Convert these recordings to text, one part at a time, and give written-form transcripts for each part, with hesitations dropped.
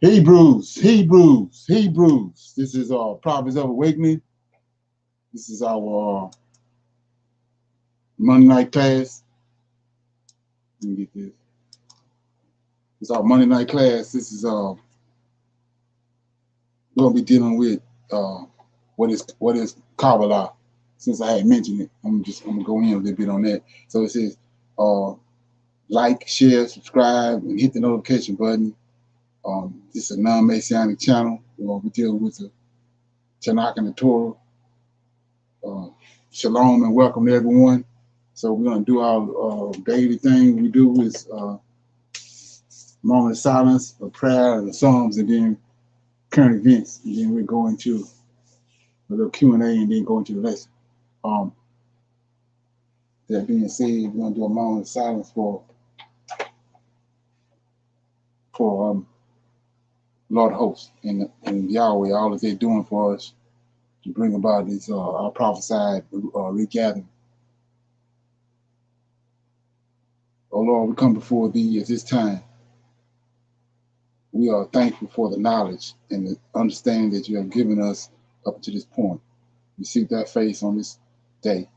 Hebrews. This is Prophets of Awakening. This is our Monday night class. Let me get this. It's our Monday night class. This is we're gonna be dealing with what is Kabbalah. Since I had mentioned it, I'm gonna go in a little bit on that. So it says like, share, subscribe, and hit the notification button. This is a non-Messianic channel. We're gonna be dealing with the Tanakh and the Torah. Shalom and welcome to everyone. So we're gonna do our daily thing. We do is moment of silence, a prayer, the Psalms, and then current events, and then we're going to a little Q&A, and then go into the lesson. That being said, we're gonna do a moment of silence for Lord host and Yahweh, all that they're doing for us to bring about this our prophesied regathering. Oh Lord, we come before thee at this time. We are thankful for the knowledge and the understanding that you have given us up to this point. We seek thy face on this day,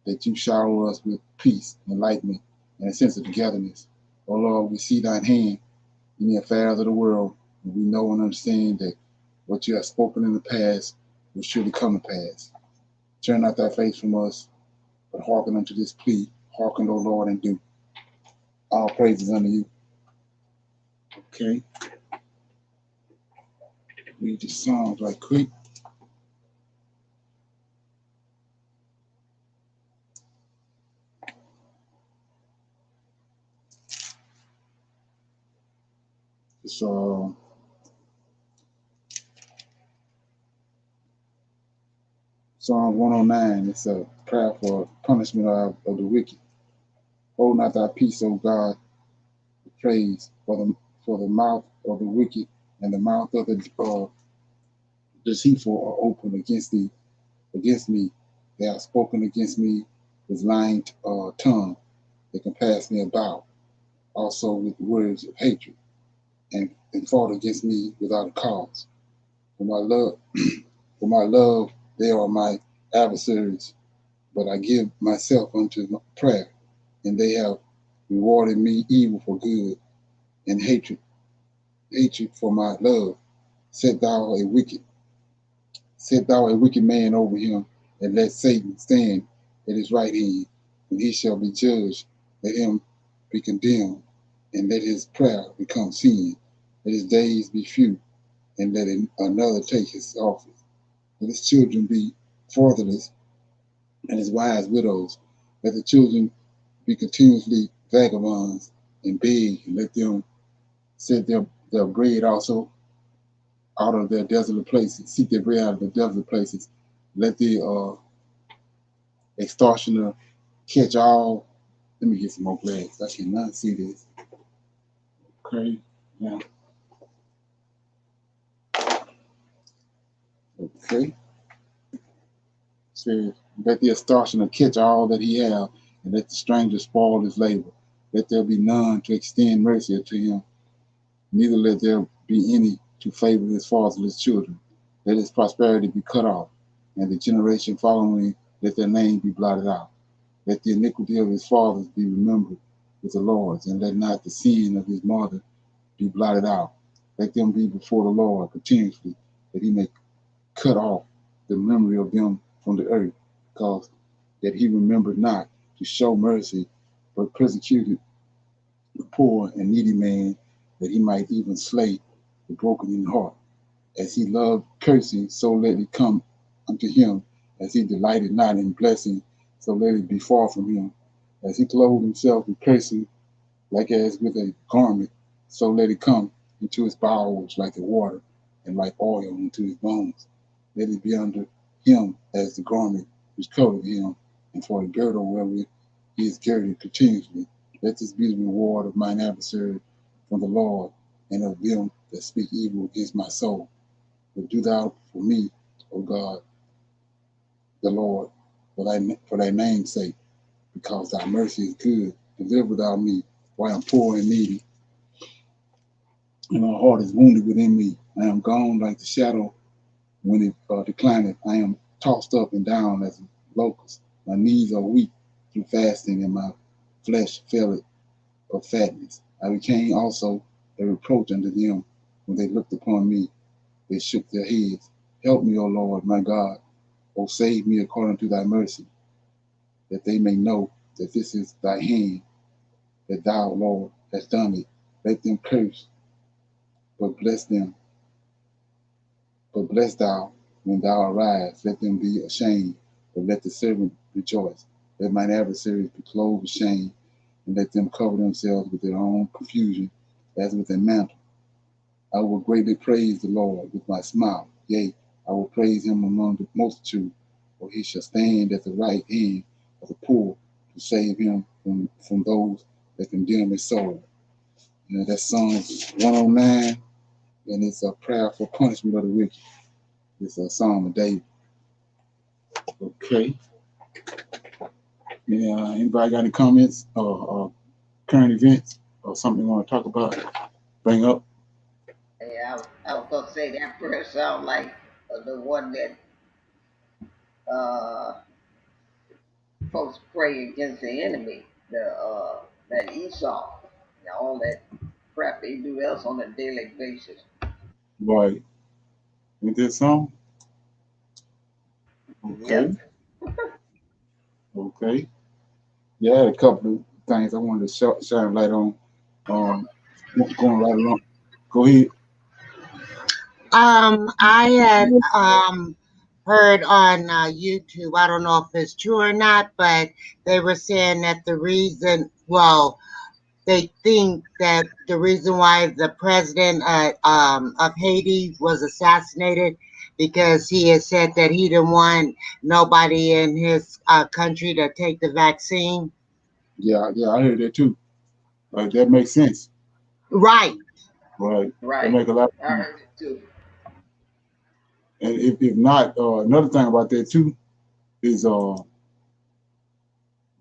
that you shower us with peace, enlightenment, and a sense of togetherness. Oh Lord, we see thine hand in the affairs of the world, and we know and understand that what you have spoken in the past will surely come to pass. Turn not thy face from us, but hearken unto this plea. Hearken, O Lord, and do. All praises unto you. Okay. Read the Psalms right quick. It's Psalm 109. It's a prayer for punishment of the wicked. Hold not thy peace, O God, praise for the mouth of the wicked and the mouth of the deceitful are open against me. They have spoken against me with lying tongue. They compass me about, also with words of hatred, and fought against me without a cause. For my love, they are my adversaries, but I give myself unto prayer, and they have rewarded me evil for good, and hatred for my love. Set thou a wicked man over him, and let Satan stand at his right hand. When he shall be judged, let him be condemned, and let his prayer become sin. Let his days be few, and let another take his office. Let his children be fatherless, and his wives widows. Let the children be continuously vagabonds and beg, and let them set their bread also out of their desolate places, seek their bread out of the desolate places. Let the extortioner catch all. Let me get some more glass. I cannot see this. Okay, now. Okay. Says, let the extortioner catch all that he have, and let the stranger spoil his labor. Let there be none to extend mercy unto him, neither let there be any to favor his fatherless children. Let his prosperity be cut off, and the generation following, let their name be blotted out. Let the iniquity of his fathers be remembered with the Lord's, and let not the sin of his mother be blotted out. Let them be before the Lord continuously, that he may cut off the memory of them from the earth, because that he remembered not to show mercy, but persecuted the poor and needy man, that he might even slay the broken in heart. As he loved cursing, so let it come unto him. As he delighted not in blessing, so let it be far from him. As he clothed himself with cursing, like as with a garment, so let it come into his bowels like the water, and like oil into his bones. Let it be under him as the garment which covered him, and for a girdle wherewith he is girded continuously. Let this be the reward of mine adversary from the Lord, and of them that speak evil against my soul. But do thou for me, O God, the Lord, for thy name's sake, because thy mercy is good. Deliver thou me, for I am poor and needy. and my heart is wounded within me. I am gone like the shadow when it declineth. I am tossed up and down as a locust. My knees are weak through fasting, and my flesh faileth of fatness. I became also a reproach unto them when they looked upon me. They shook their heads. Help me, O Lord, my God. O save me according to thy mercy, that they may know that this is thy hand, that thou, Lord, hast done it. Let them curse, but bless them. But bless thou when thou arise. Let them be ashamed, but let the servant rejoice. Let mine adversaries be clothed with shame, and let them cover themselves with their own confusion, as with a mantle. I will greatly praise the Lord with my smile. Yea, I will praise him among the multitude, for he shall stand at the right hand of the poor to save him from those that condemn his soul. You know, that's Psalms 109, and it's a prayer for punishment of the wicked. It's a Psalm of David. Okay. Yeah, anybody got any comments or current events or something you want to talk about? Bring up? Yeah, I was gonna say that prayer sound like the one that uh, folks pray against the enemy, that Esau, all that crap they do else on a daily basis. Right. Ain't that song? Okay. Yep. Okay. Yeah, I had a couple of things I wanted to shine light on. Um, going right along. Go ahead. I had heard on YouTube, I don't know if it's true or not, but they were saying that they think that the reason why the president of Haiti was assassinated because he had said that he didn't want nobody in his country to take the vaccine. Yeah, yeah, I heard that too. That makes sense. Right. Right. That Right. make a lot I of sense. heard it too. And if not, another thing about that too is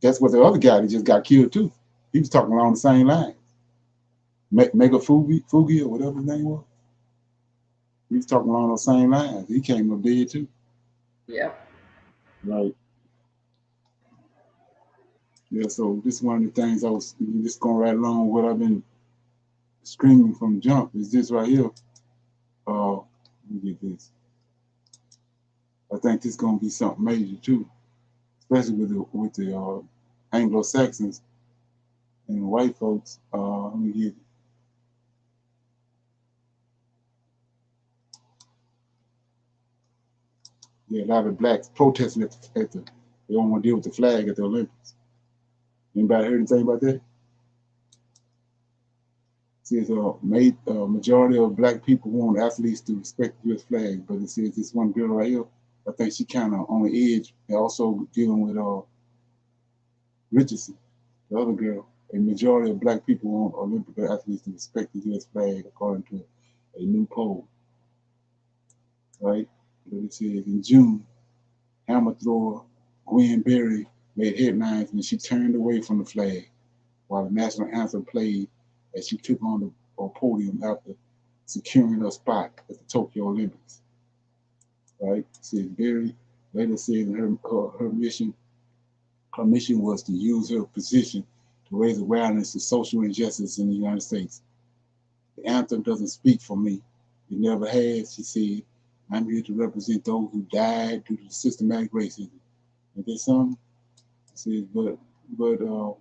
that's what the other guy that just got killed too. He was talking along the same line. Mega Fugi or whatever his name was. He was talking along the same lines. He came up dead too. Yep. Right. Yeah. So this is one of the things I was just going right along with what I've been screaming from jump is this right here. Let me get this. I think this is gonna be something major too, especially with the Anglo Saxons and the white folks. Let me get yeah, a lot of blacks protesting at the they don't want to deal with the flag at the Olympics. Anybody heard anything about that? It says majority of black people want athletes to respect the U.S. flag, but it says this one girl right here, I think she kind of on the edge, and also dealing with Richardson, the other girl. A majority of black people want Olympic athletes to respect the U.S. flag, according to a new poll, right? But it says in June, hammer thrower Gwen Berry made headlines when she turned away from the flag while the national anthem played as she took on the podium after securing her spot at the Tokyo Olympics. Right? Said Berry later said her mission was to use her position to raise awareness to social injustice in the United States. The anthem doesn't speak for me. It never has, she said. I'm here to represent those who died due to systematic racism. And there's some says, but the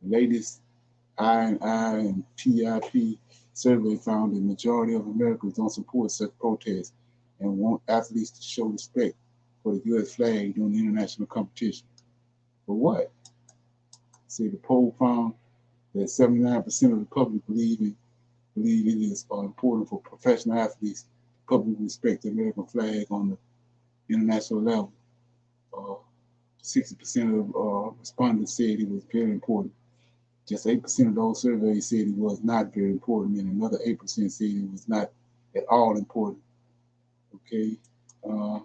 latest I and PIP survey found the majority of Americans don't support such protests and want athletes to show respect for the U.S. flag during the international competition. But what? See, the poll found that 79% of the public believe it is important for professional athletes to publicly respect the American flag on the international level. Uh, 60% of respondents said it was very important. Just 8% of those surveys said it was not very important, and another 8% said it was not at all important. Okay, uh,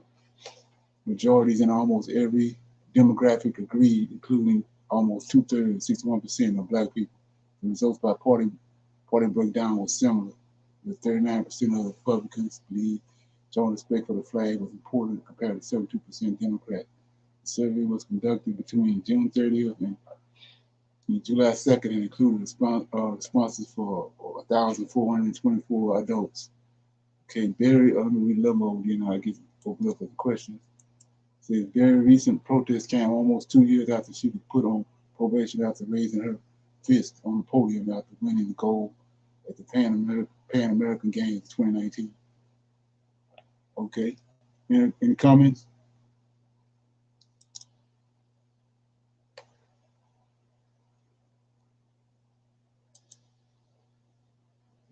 majorities in almost every demographic agreed, including almost 2/3, 61% of black people. The results by party breakdown was similar. with 39% of Republicans believe showing respect for the flag was important compared to 72% Democrats. The survey was conducted between June 30th and July 2nd and included responses for 1,424 adults. Okay, very, let me read a little more, I get open up for the questions. It says, very recent protests came almost 2 years after she was put on probation after raising her fist on the podium after winning the gold at the Pan American Games 2019. Okay, any comments?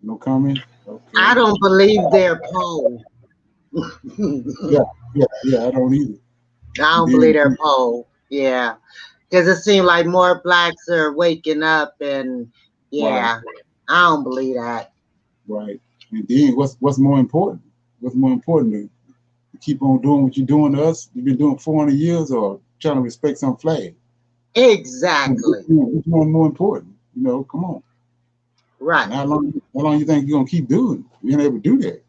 No comment? Okay. I don't believe their poll. Yeah, I don't either. I don't believe their poll. Yeah. Because it seems like more blacks are waking up, and yeah, right. I don't believe that. Right. And then what's more important? What's more important to keep on doing what you're doing to us? You've been doing 400 years, or trying to respect some flag? Exactly. Which one more important? Come on. Right. And how long you think you're gonna keep doing being able to do that?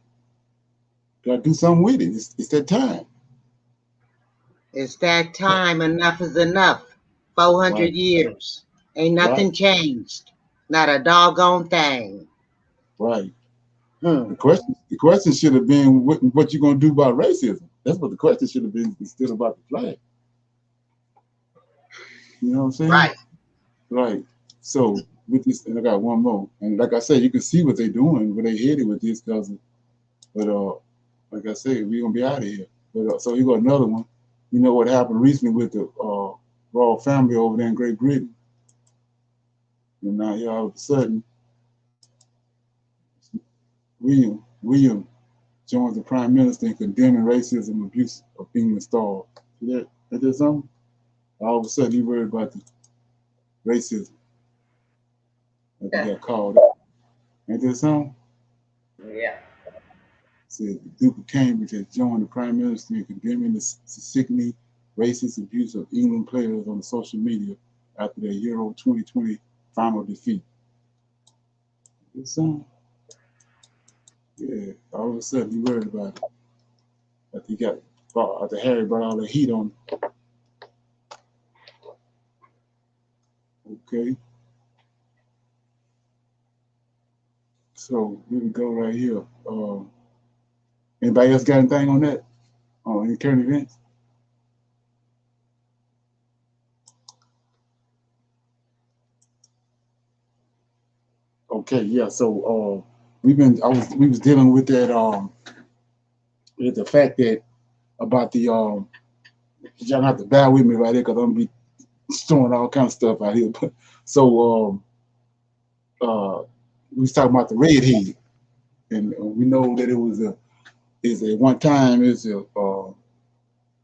Gotta do something with it. It's that time. It's that time. Enough is enough. 400 right. years. Ain't nothing changed. Not a doggone thing. Right. The question should have been what you gonna do about racism. That's what the question should have been, instead about the flag. You know what I'm saying? Right. Right. So with this, and I got one more. And like I said, you can see what they're doing, where they headed with this, but like I said, we're gonna be out of here. But so you got another one. You know what happened recently with the royal family over there in Great Britain? And now here all of a sudden, William joins the Prime Minister in condemning racism and abuse of England's star. See that something? All of a sudden, he worried about the racism that they got called out. Ain't that something? Yeah. Said the Duke of Cambridge has joined the Prime Minister in condemning the sickening racist abuse of England players on social media after their Euro 2020 final defeat. That something? Yeah, all of a sudden he worried about it. After Harry brought all the heat on him. Okay. So here we go right here. Anybody else got anything on that? Any current events? Okay, yeah. So we was dealing with that with the fact that about the y'all have to bear with me right here, because I'm gonna be throwing all kind of stuff out here. So we was talking about the redhead, and we know that one time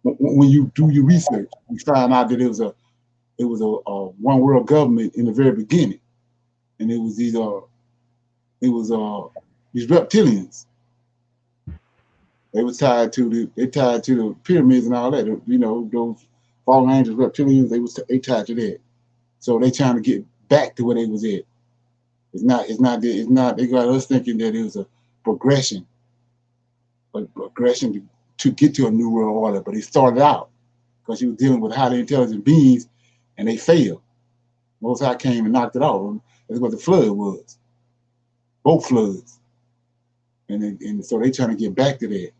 when you do your research, you find out that it was a one world government in the very beginning, and it was these reptilians. They were tied to the pyramids and all that. Those fallen angels, reptilians. They tied to that. So they trying to get back to where they was at. It's not. They got us thinking that it was a progression to get to a new world order. But it started out because he was dealing with highly intelligent beings, and they failed. Most High came and knocked it off. That's what the flood was. Both floods, and so they trying to get back to that.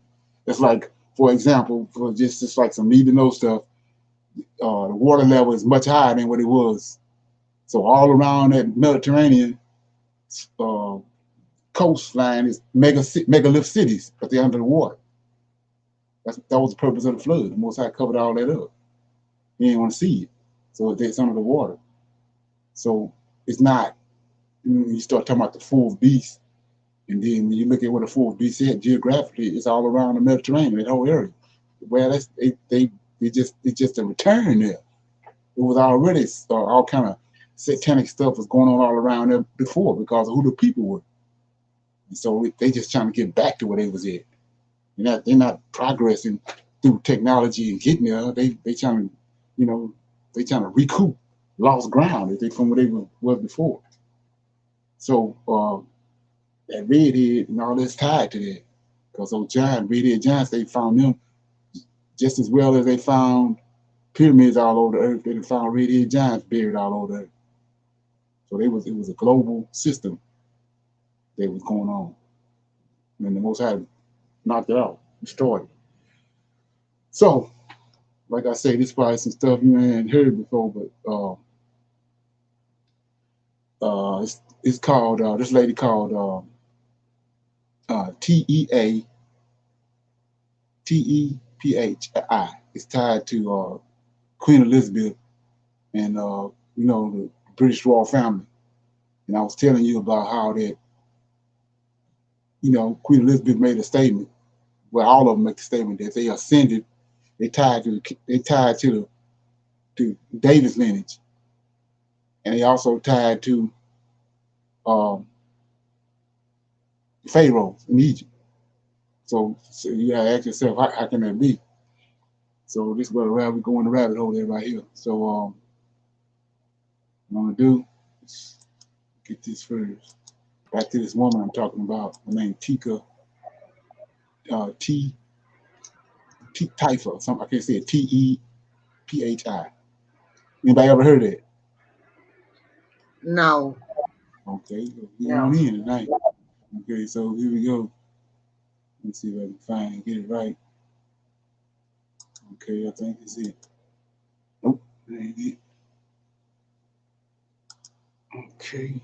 That's like, for example, for just like some need to know stuff. The water level is much higher than what it was. So all around that Mediterranean coastline is megalith cities, but they're under the water. That was the purpose of the flood. The Most High covered all that up. You didn't want to see it, so it's under the water. So it's not. You start talking about the fourth beast, and then when you look at where the fourth beast is geographically, it's all around the Mediterranean, that whole area. Well, it's just a return there. It was already all kind of satanic stuff was going on all around there before because of who the people were. And so they just trying to get back to where they was at. They're not progressing through technology and getting there. They trying to recoup lost ground from where they were before. So that redhead and all that's tied to that. Because those giant redhead giants, they found them just as well as they found pyramids all over the earth. They found redhead giants buried all over the earth. So it was a global system that was going on. And the Most High knocked it out, destroyed it. So, like I say, this is probably some stuff you ain't heard before, but it's called this lady called TEA TEPHI. It's tied to Queen Elizabeth and the British royal family. And I was telling you about how that Queen Elizabeth made a statement. Well, all of them make a statement that they ascended. They tied to David's lineage, and they also tied to um, Pharaoh in Egypt. So you gotta ask yourself, how can that be? So this is where we go in the rabbit hole there right here. So what I'm gonna do is get this first. Back to this woman I'm talking about. Her name Tika T Tifa. Some I can't say it. TEPHI. Anybody ever heard that? No. Okay, we No. on in tonight. Okay, so here we go. Let's see if I can find and get it right. Okay, I think it's it. Nope, that ain't it. Okay.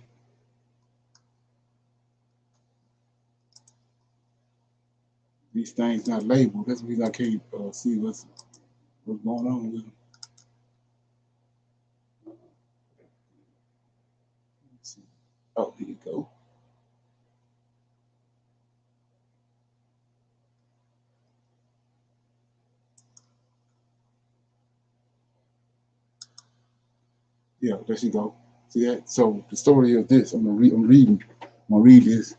These things not labeled. That's the reason I can't see what's going on with them. Let's see. Oh, here you go. Yeah, there you go. See that? So the story of this, I'm reading. I'm gonna read this.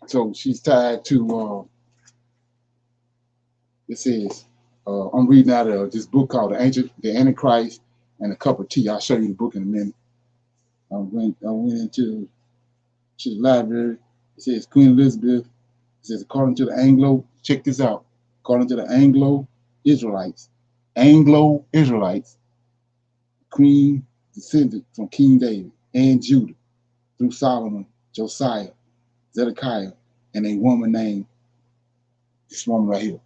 So she's tied to. It says, I'm reading out of this book called The Antichrist and a Cup of Tea. I'll show you the book in a minute. I went into to the library. It says Queen Elizabeth. It says according to the Anglo. Check this out. According to the Anglo Israelites, Queen descended from King David and Judah through Solomon, Josiah, Zedekiah, and a woman named this woman right here.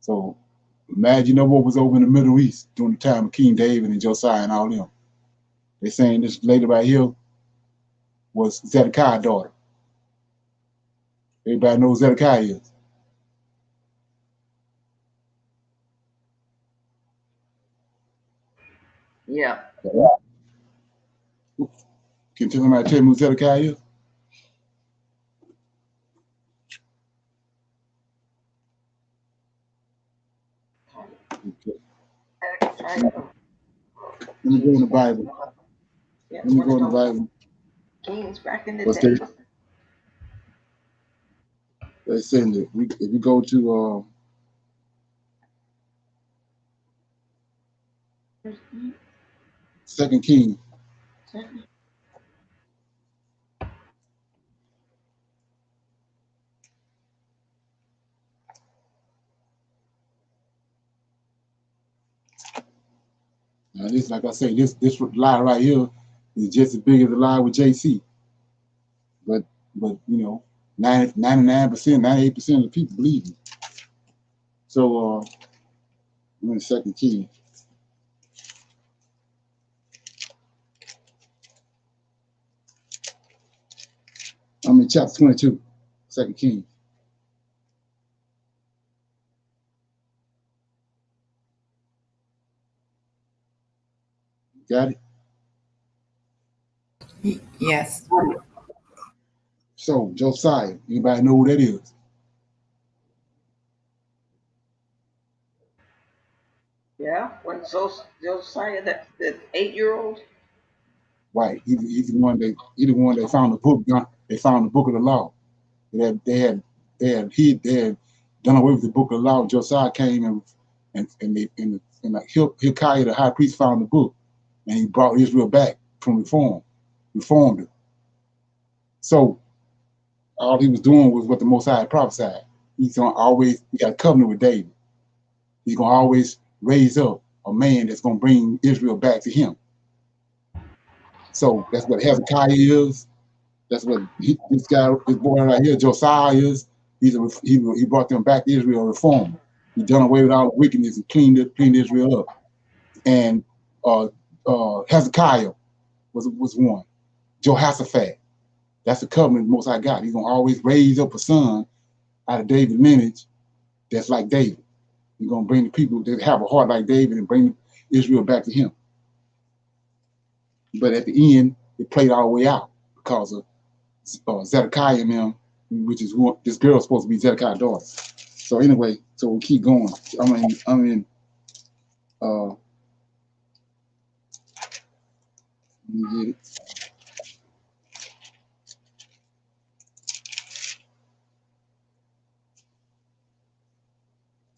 So imagine what was over in the Middle East during the time of King David and Josiah and all them. They're saying this lady right here was Zedekiah's daughter. Everybody knows who Zedekiah is. Yeah. Can somebody tell me who Zedekiah is? Okay. Let me go in the Bible. Yeah, Let me go in the Bible. Kings back in the What's day. that? They saying that if we go to Second King, now this, like I say, this lie right here is just as big as the lie with JC. But 99%, 98% of the people believe it. So I'm in Second King. I'm in chapter 22, Second King. Got it? Yes. So Josiah, anybody know who that is? Yeah, when Josiah, that 8-year-old. Right. He's the one they found the book. They found the book of the law. They had done away with the book of the law. Josiah came and like Hilkiah the high priest found the book, and he brought Israel back from reformed it. So all he was doing was what the Most High prophesied. He's gonna always, he got a covenant with David. He's gonna always raise up a man that's gonna bring Israel back to him. So that's what Hezekiah is. That's what this guy, this boy right here, Josiah is. He brought them back to Israel, reform. He done away with all the wickedness and cleaned Israel up. And Hezekiah was one. Jehoshaphat. That's the covenant Most High got. He's gonna always raise up a son out of David's lineage that's like David. He's gonna bring the people that have a heart like David and bring Israel back to him. But at the end, it played all the way out because of Zedekiah and them, which is who this girl's supposed to be Zedekiah's daughter. So anyway, so we'll keep going. I'm in let me get it.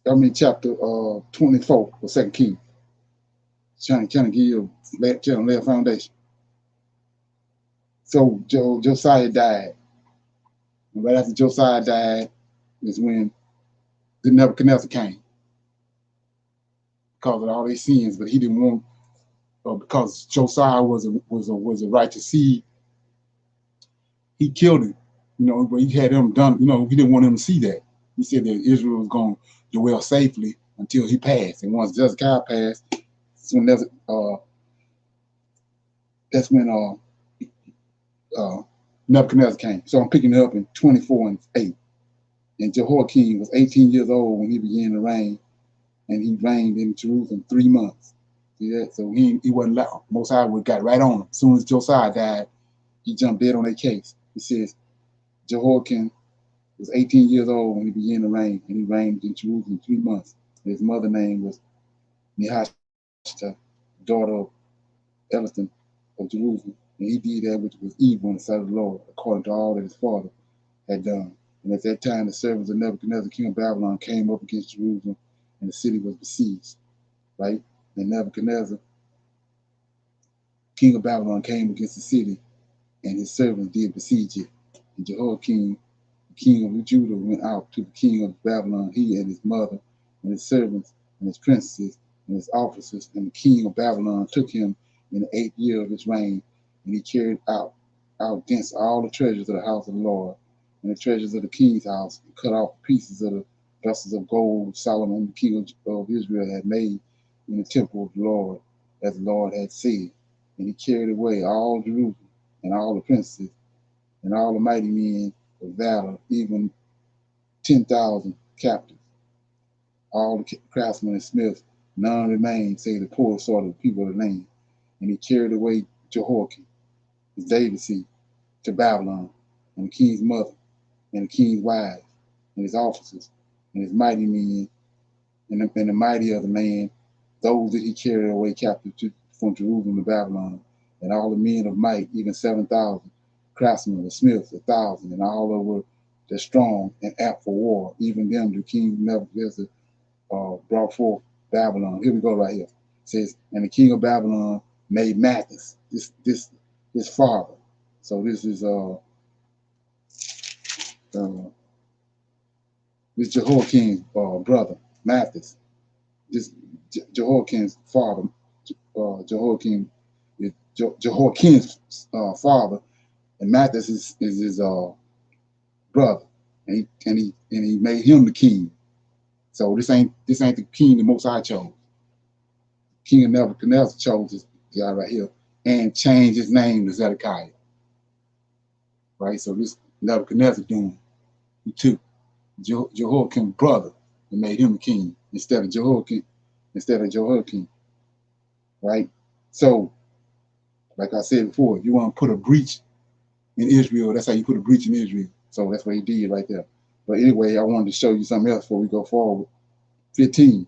I'm in chapter 24 of 2 Kings. Trying to give you a lay foundation. So Josiah died. And right after Josiah died is when the Nebuchadnezzar came because of all their sins, but he didn't want because Josiah was a righteous seed. He killed him, but he had him done. He didn't want him to see that. He said that Israel was going to dwell safely until he passed, and once Zedekiah passed, that's when Nebuchadnezzar came. So I'm picking it up in 24:8. And Jehoiakim was 18 years old when he began to reign, and he reigned in Jerusalem 3 months. See that? So he wasn't loud. Most High got right on him. As soon as Josiah died, he jumped dead on their case. It says Jehoiakim was 18 years old when he began to reign, and he reigned in Jerusalem 3 months. And his mother's name was Nehushta, daughter of Elishan of Jerusalem. And he did that which was evil in the sight of the Lord, according to all that his father had done. And at that time, the servants of Nebuchadnezzar, king of Babylon, came up against Jerusalem, and the city was besieged. Right? And Nebuchadnezzar, king of Babylon, came against the city, and his servants did besiege it. And Jehoiakim, the king of Judah, went out to the king of Babylon, he and his mother, and his servants, and his princes, and his officers. And the king of Babylon took him in the 8th year of his reign, and he carried out against all the treasures of the house of the Lord, and the treasures of the king's house, and cut off pieces of the vessels of gold Solomon, the king of Israel, had made in the temple of the Lord, as the Lord had said. And he carried away all Jerusalem, and all the princes, and all the mighty men of valor, even 10,000 captives. All the craftsmen and smiths, none remained, save the poor sort of people of the land. And he carried away Jehoiakim, his David's seed, to Babylon, and the king's mother, and the king's wives, and his officers, and his mighty men, and the mighty of the land, those that he carried away captive from Jerusalem to Babylon, and all the men of might, even 7,000, craftsmen and smiths, 1,000, and all that were that strong and apt for war, even them the king Nebuchadnezzar brought forth Babylon. Here we go right here. It says, and the king of Babylon made Matthias, his father. So this is this Jehoiakim's brother, Matthias. This Jehoiakim's father, Jehoiakim is Jehoiakim's father, and Matthias is his brother, and he made him the king. So this ain't the king the Most High chose. King of Nebuchadnezzar chose this guy right here and changed his name to Zedekiah. Right, so this Nebuchadnezzar doing, he took Jehoiakim's brother and made him the king instead of Jehoiakim. Right? So, like I said before, you want to put a breach in Israel, that's how you put a breach in Israel. So that's what he did right there. But anyway, I wanted to show you something else before we go forward. 15.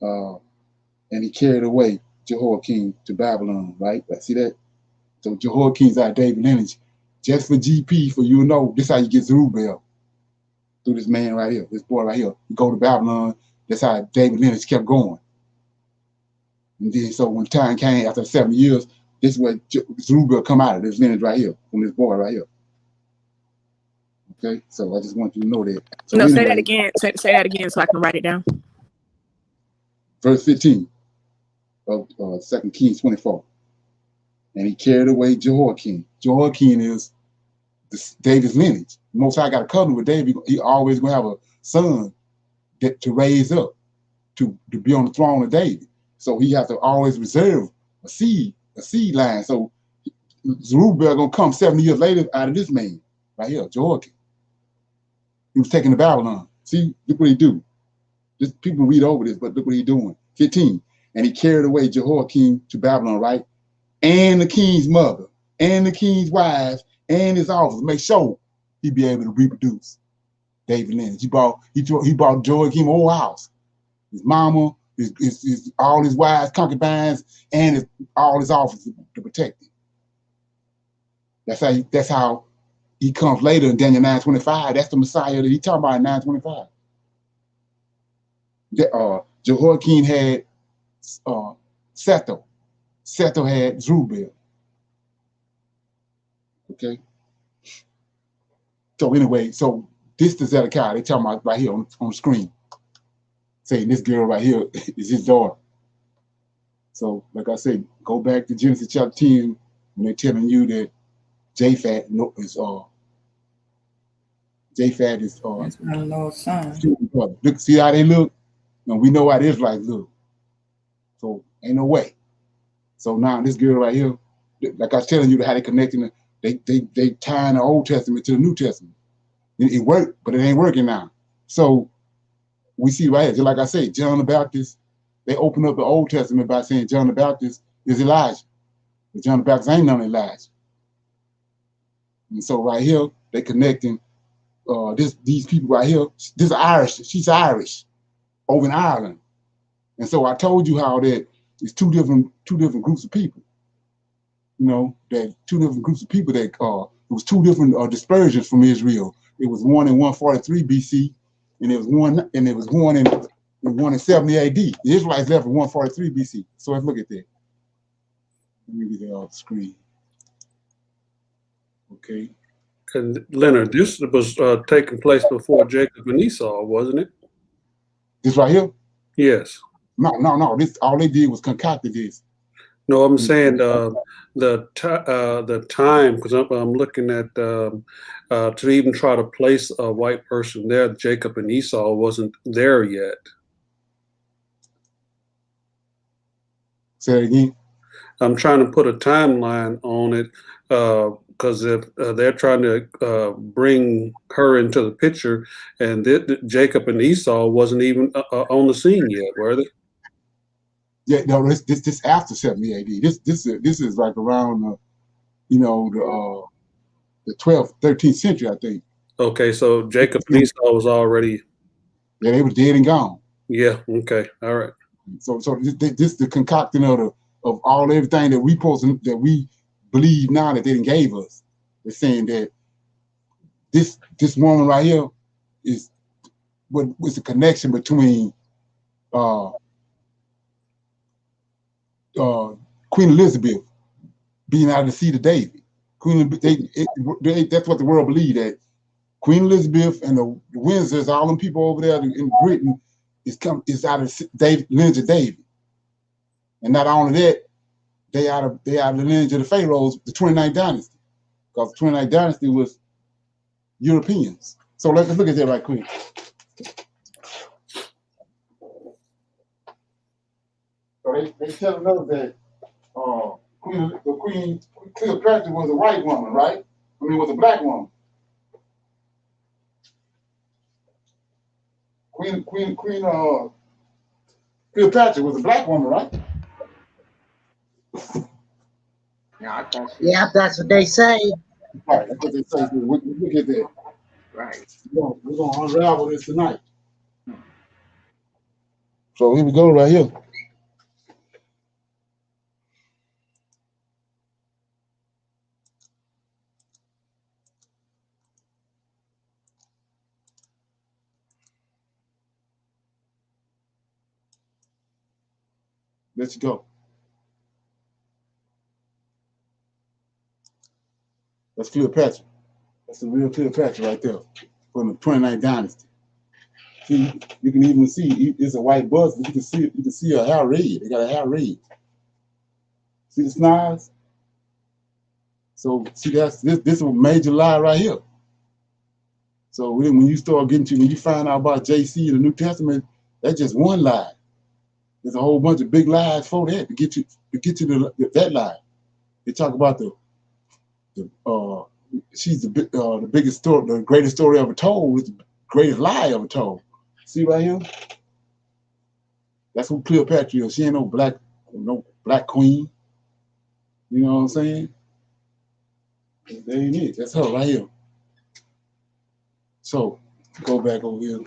And he carried away Jehoiakim to Babylon, right? See that? So Jehoiakim's out of David lineage. Just for GP, for you to know, this is how you get Zerubbabel. Through this man right here, this boy right here. You go to Babylon, that's how David lineage kept going. And then so when time came after 7 years, this is where Zerubbabel come out of this lineage right here, from this boy right here. Okay, so I just want you to know that. So No, say that anyway, again. Say that again so I can write it down. verse 15 of 2 Kings 24. And he carried away Jehoiakim. Jehoiakim is David's lineage. Most High got a covenant with David. He always gonna have a son to raise up to be on the throne of David. So he has to always reserve a seed line. So Zerubbabel gonna come 70 years later out of this man right here, Jehoiakim. He was taken to Babylon. See, look what he do. Just people read over this, but look what he doing. 15. And he carried away Jehoiakim to Babylon, right? And the king's mother, and the king's wives, and his officers. Make sure he be able to reproduce David lineage. He bought Jehoiakim whole house. His mama, his all his wives, concubines, and all his officers to protect him. That's how he comes later in Daniel 9:25. That's the Messiah that he talking about in 9:25. Jehoiakim had Sethel. Sethel had Zerubbabel. Okay. So anyway, so this is Zedekiah. They talking about right here on the screen. Saying this girl right here is his daughter. So like I said, go back to Genesis chapter 10 when they're telling you that Japhet is That's my Lord's son. Look, see how they look? And we know how the Israelites look. So ain't no way. So now this girl right here, like I was telling you how they connecting, they tying the Old Testament to the New Testament. It worked, but it ain't working now. So we see right here, just like I said, John the Baptist, they open up the Old Testament by saying John the Baptist is Elijah. But John the Baptist ain't none Elijah. And so right here, they connecting these people right here. This Irish, she's Irish over in Ireland. And so I told you how that it's two different groups of people. You know, that two different groups of people that it was two different dispersions from Israel. It was one in 143 BC, and it was one in 70 AD. The Israelites left in 143 BC. So let's look at that. Let me get it off the screen. Okay. And Leonard, this was taking place before Jacob and Esau, wasn't it? This right here? Yes. No. This all they did was concocted this. No, I'm saying the time, because I'm looking at to even try to place a white person there. Jacob and Esau wasn't there yet. Say it again. I'm trying to put a timeline on it because if they're trying to bring her into the picture, and Jacob and Esau wasn't even on the scene yet, were they? Yeah, no, this after 70 AD. This is like around the 12th, 13th century, I think. Okay, so Jacob and Esau was already. Yeah, they were dead and gone. Yeah. Okay. All right. So this the concocting of all everything that we believe now that they didn't gave us. They're saying that this woman right here is what was the connection between Queen Elizabeth being out of the seed of David. That's what the world believed, that Queen Elizabeth and the Windsors, all them people over there in Britain, is out of lineage of David. And not only that, they out of the lineage of the Pharaohs, the 29th dynasty, because the 29th dynasty was Europeans. So let's look at that right quick. So they telling us that Queen Cleopatra was a white woman, right? I mean, was a black woman. Queen Cleopatra was a black woman, right? Yeah, that's what they say. Right, that's what they say. Look at that. Right. We're gonna unravel this tonight. So here we go, right here. Let's go. That's Cleopatra. That's a real Cleopatra right there from the 29th dynasty. See, you can even see it's a white bust, but you can see her hair red. They got a hair red. See the snars? So see this is a major lie right here. So when you start when you find out about JC in the New Testament, that's just one lie. There's a whole bunch of big lies for that to get you to that lie. They talk about she's the biggest story, the greatest story ever told, is the greatest lie ever told. See right here? That's who Cleopatra is. She ain't no black queen. You know what I'm saying? That ain't it. That's her right here. So go back over here.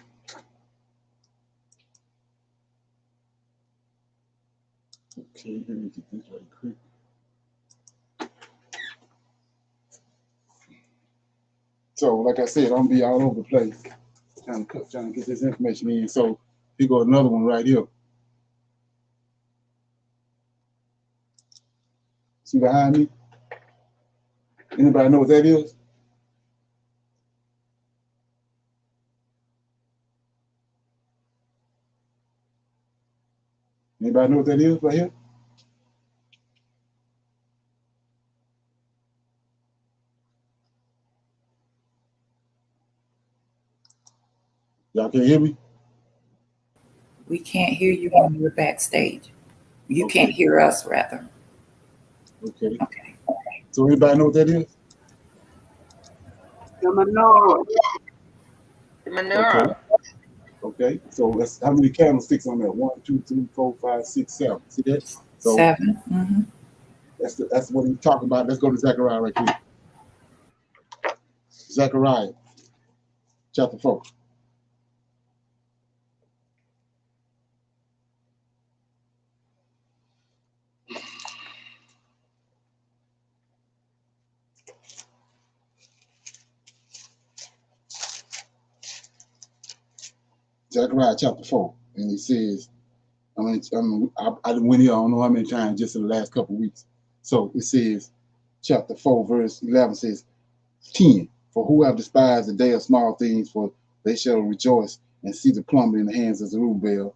Okay, let me get this right quick. So, like I said, I'm gonna be all over the place trying to get this information in. So, here go another one right here. See behind me? Anybody know what that is? Anybody know what that is right here? Y'all can't hear me? We can't hear you when you're backstage. You Okay. can't hear us, rather. Okay. Okay. So anybody know what that is? The menorah. The menorah. Okay. So that's how many candlesticks on there? 1, 2, 3, 4, 5, 6, 7. See that? So 7. Mm-hmm. that's what he's talking about. Let's go to Zechariah right quick. Zechariah chapter 4. Zechariah chapter 4, and he says, I went here I don't know how many times just in the last couple of weeks. So it says, chapter 4, verse 11 says, 10, for who have despised the day of small things, for they shall rejoice and see the plummet in the hands of Zerubbabel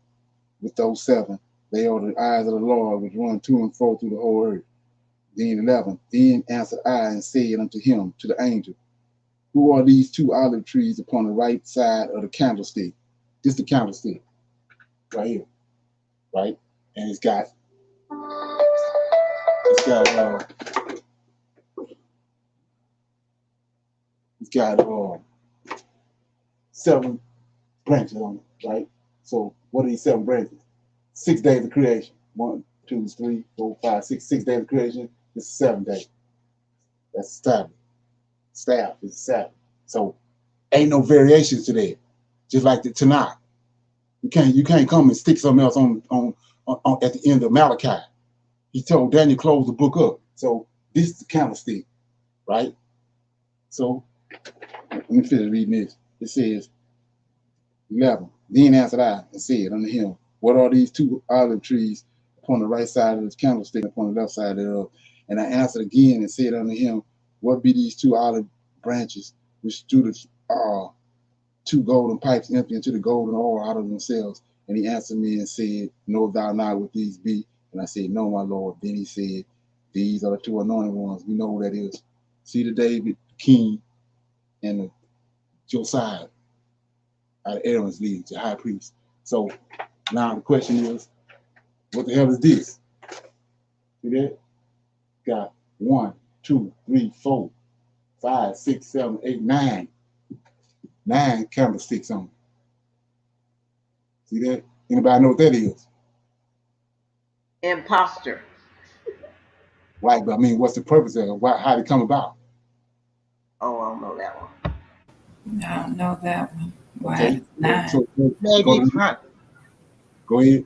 with those 7. They are the eyes of the Lord which run to and fro through the whole earth. Then 11, then answered I and said unto him, to the angel, who are these 2 olive trees upon the right side of the candlestick? This is the candlestick right here, right? And it's got 7 branches on it, right? So what are these 7 branches? 6 days of creation. 1, 2, 3, 4, 5, 6. 6 days of creation. This is 7 day. That's the Sabbath. Staff is the Sabbath. So ain't no variations to that. Just like the Tanakh. You can't come and stick something else on at the end of Malachi. He told Daniel close the book up. So this is the candlestick, right? So let me finish reading this. It says 11. Then answered I and said unto him, what are these 2 olive trees upon the right side of the candlestick, upon the left side thereof? And I answered again and said unto him, what be these 2 olive branches which stood 2 golden pipes empty into the golden oil out of themselves? And he answered me and said, know thou not what these be? And I said, no, my Lord. Then he said, these are the 2 anointed ones. We know who that is. See the David, king, and the Josiah out of Aaron's lineage, the high priest. So now the question is, what the hell is this? See that? Got 1, 2, 3, 4, 5, 6, 7, 8, 9. 9 candlesticks on it. See that? Anybody know what that is? Imposter. Right, but I mean, what's the purpose of it? How did it come about? Oh, I don't know that one. I don't know that one. Why Okay. it's 9. So Maybe go ahead.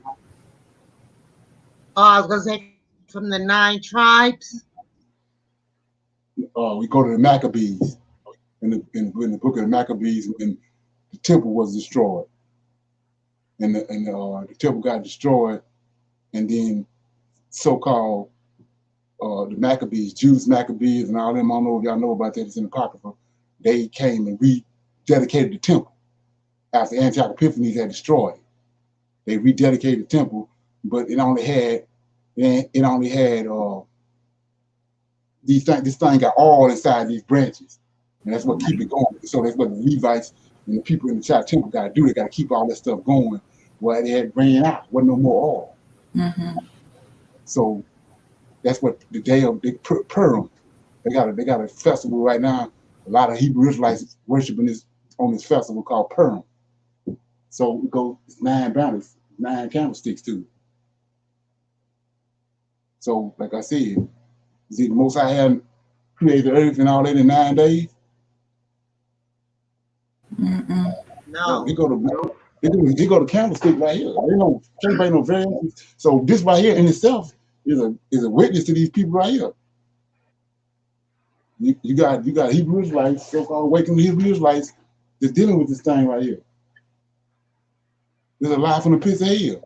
Oh, I was gonna say from the 9 tribes. We go to the Maccabees in the book of the Maccabees when the temple was destroyed, and the temple got destroyed, and then so-called the Maccabees, Jews Maccabees, and all them. I don't know if y'all know about that. It's in the Apocrypha. they came and rededicated the temple after Antioch Epiphanes had destroyed it. They rededicated the temple, but it only had this thing got all inside these branches, and that's what keep it going. So that's what the Levites and the people in the Church temple got to do. They got to keep all that stuff going. While they had ran out, wasn't no more oil. Mm-hmm. So that's what the day of the Purim. They got a festival right now. A lot of Hebrew Israelites worshiping on this festival called Purim. So it goes 9 banners, 9 candlesticks too. So like I said, the Most High had created the earth and all that in 9 days. Mm-mm. No. He go to candlestick right here. Can't no variance. So this right here in itself is a witness to these people right here. You got Hebrew Israelites, so-called awakened Hebrew Israelites, that's dealing with this thing right here. There's a lie from the pits of hell.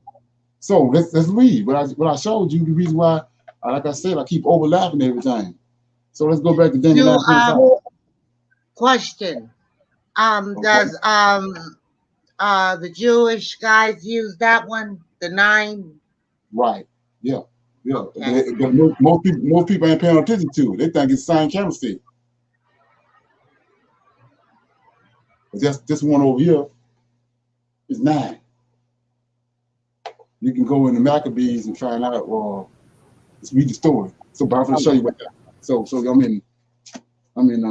So let's read. What I showed you, the reason why, like I said, I keep overlapping everything. So let's go back to Daniel 9:25. Question. Okay. Does the Jewish guys use that one? The 9? Right. Yeah. Yeah. Okay. But most people ain't paying attention to it. They think it's the same candlestick. But this one over here is 9. You can go in the Maccabees and find out, let's read the story. So, but I'm going to show you what that. So I'm in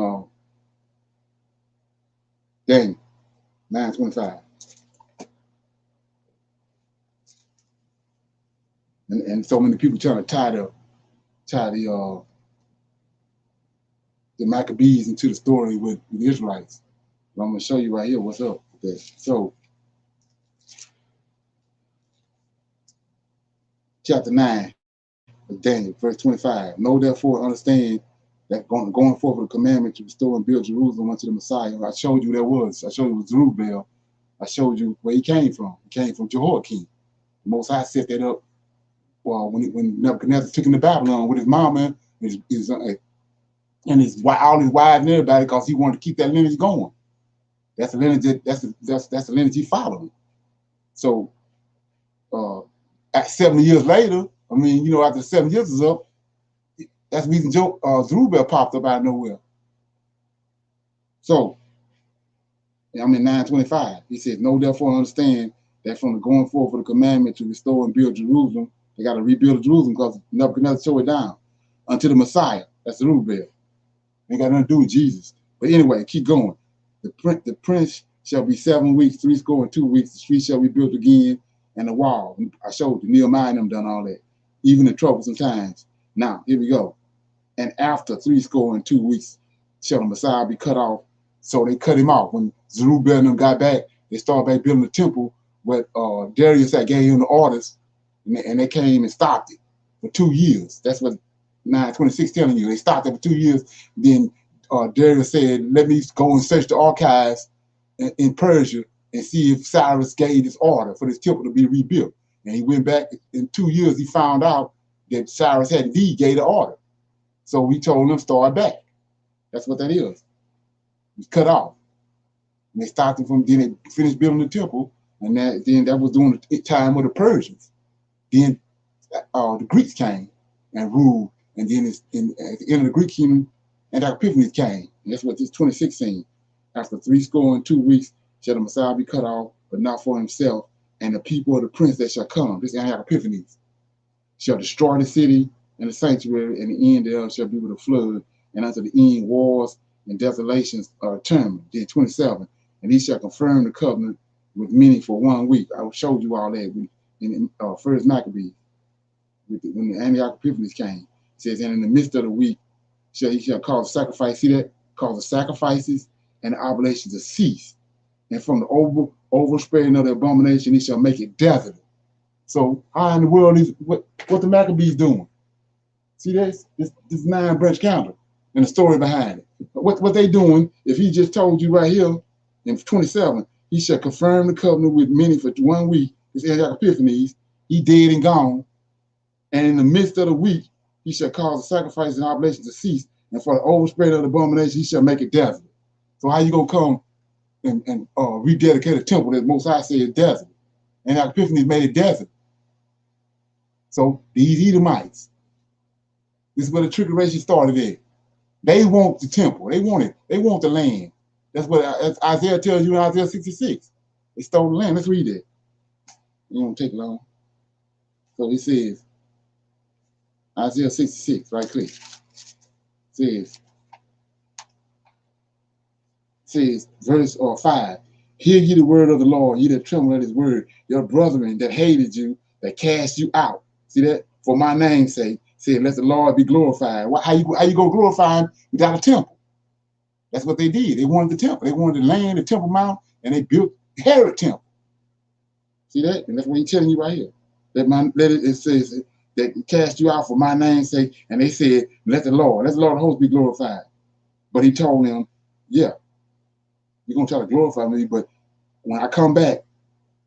Daniel 9:25. And so many people trying to tie the Maccabees into the story with the Israelites. But I'm going to show you right here what's up with that. So, chapter 9 of Daniel, verse 25. Know therefore, understand that going forth with the commandment to restore and build Jerusalem unto the Messiah. I showed you there was. I showed you it was Zerubbabel. I showed you where he came from. He came from Jehoiakim. The Most High set that up. Well, when Nebuchadnezzar took him to Babylon with his mama and all his wives and everybody, because he wanted to keep that lineage going. That's the lineage. That's the lineage he followed. So, at 70 years later, I mean, after 7 years is up, that's the reason Zerubbabel popped up out of nowhere. So, I'm in 9:25. He says, "Know therefore understand that from the going forth of the commandment to restore and build Jerusalem, they got to rebuild Jerusalem because Nebuchadnezzar tore it down until the Messiah." That's Zerubbabel. Ain't got nothing to do with Jesus. But anyway, keep going. The prince shall be 7 weeks, 62 weeks. The street shall be built again, and the wall. I showed you. Nehemiah and them done all that, even in troublesome times. Now, here we go. And after 62 weeks shall the Messiah be cut off. So they cut him off. When Zerubbabel and them got back, they started back building the temple. But Darius had gave him the orders, and they came and stopped it for 2 years. That's what 9:26 telling you. They stopped it for 2 years. Then Darius said, "Let me go and search the archives in Persia and see if Cyrus gave this order for this temple to be rebuilt." And he went back in 2 years. He found out that Cyrus had indeed gave the order. So he told them start back. That's what that is. It's cut off. And they started then they finished building the temple, and then that was during the time of the Persians. Then the Greeks came and ruled, and then at the end of the Greek kingdom, Antioch Epiphanes came. And that's what this 2016. After 62 weeks shall the Messiah be cut off, but not for himself, and the people of the prince that shall come, this Antioch Epiphanes, shall destroy the city and the sanctuary, and the end thereof shall be with a flood, and unto the end wars and desolations are determined. Then 27, and he shall confirm the covenant with many for 1 week. I showed you all that in First Maccabees, when the Antioch Epiphanes came. It says, and in the midst of the week he shall cause sacrifice. See that? Cause the sacrifices and the oblations to cease. And from the overspreading of the abomination, he shall make it desolate. So how in the world is what the Maccabees doing? See this 9-branch calendar and the story behind it. What they doing? If he just told you right here in 27, he shall confirm the covenant with many for 1 week. It's Antioch Epiphanes. He dead and gone. And in the midst of the week, he shall cause the sacrifice and oblations to cease. And for the overspread of the abomination, he shall make it desolate. So how you gonna come and rededicate a temple that Most High said is desert? And our Epiphany made it desert. So these Edomites, this is where the trickeration started at. They want the temple. They want it. They want the land. That's what Isaiah tells you in Isaiah 66. They stole the land. Let's read it. It won't take long. So it says, Isaiah 66, right click. Says verse 5, hear ye the word of the Lord, ye that tremble at his word, your brethren that hated you, that cast you out. See that? For my name's sake, said, let the Lord be glorified. How you gonna glorify him without a temple? That's what they did. They wanted the temple. They wanted the land, the Temple Mount, and they built Herod temple. See that? And that's what he's telling you right here. It says that cast you out for my name's sake, and they said, let the Lord of hosts be glorified. But he told them, yeah, you're gonna try to glorify me, but when I come back,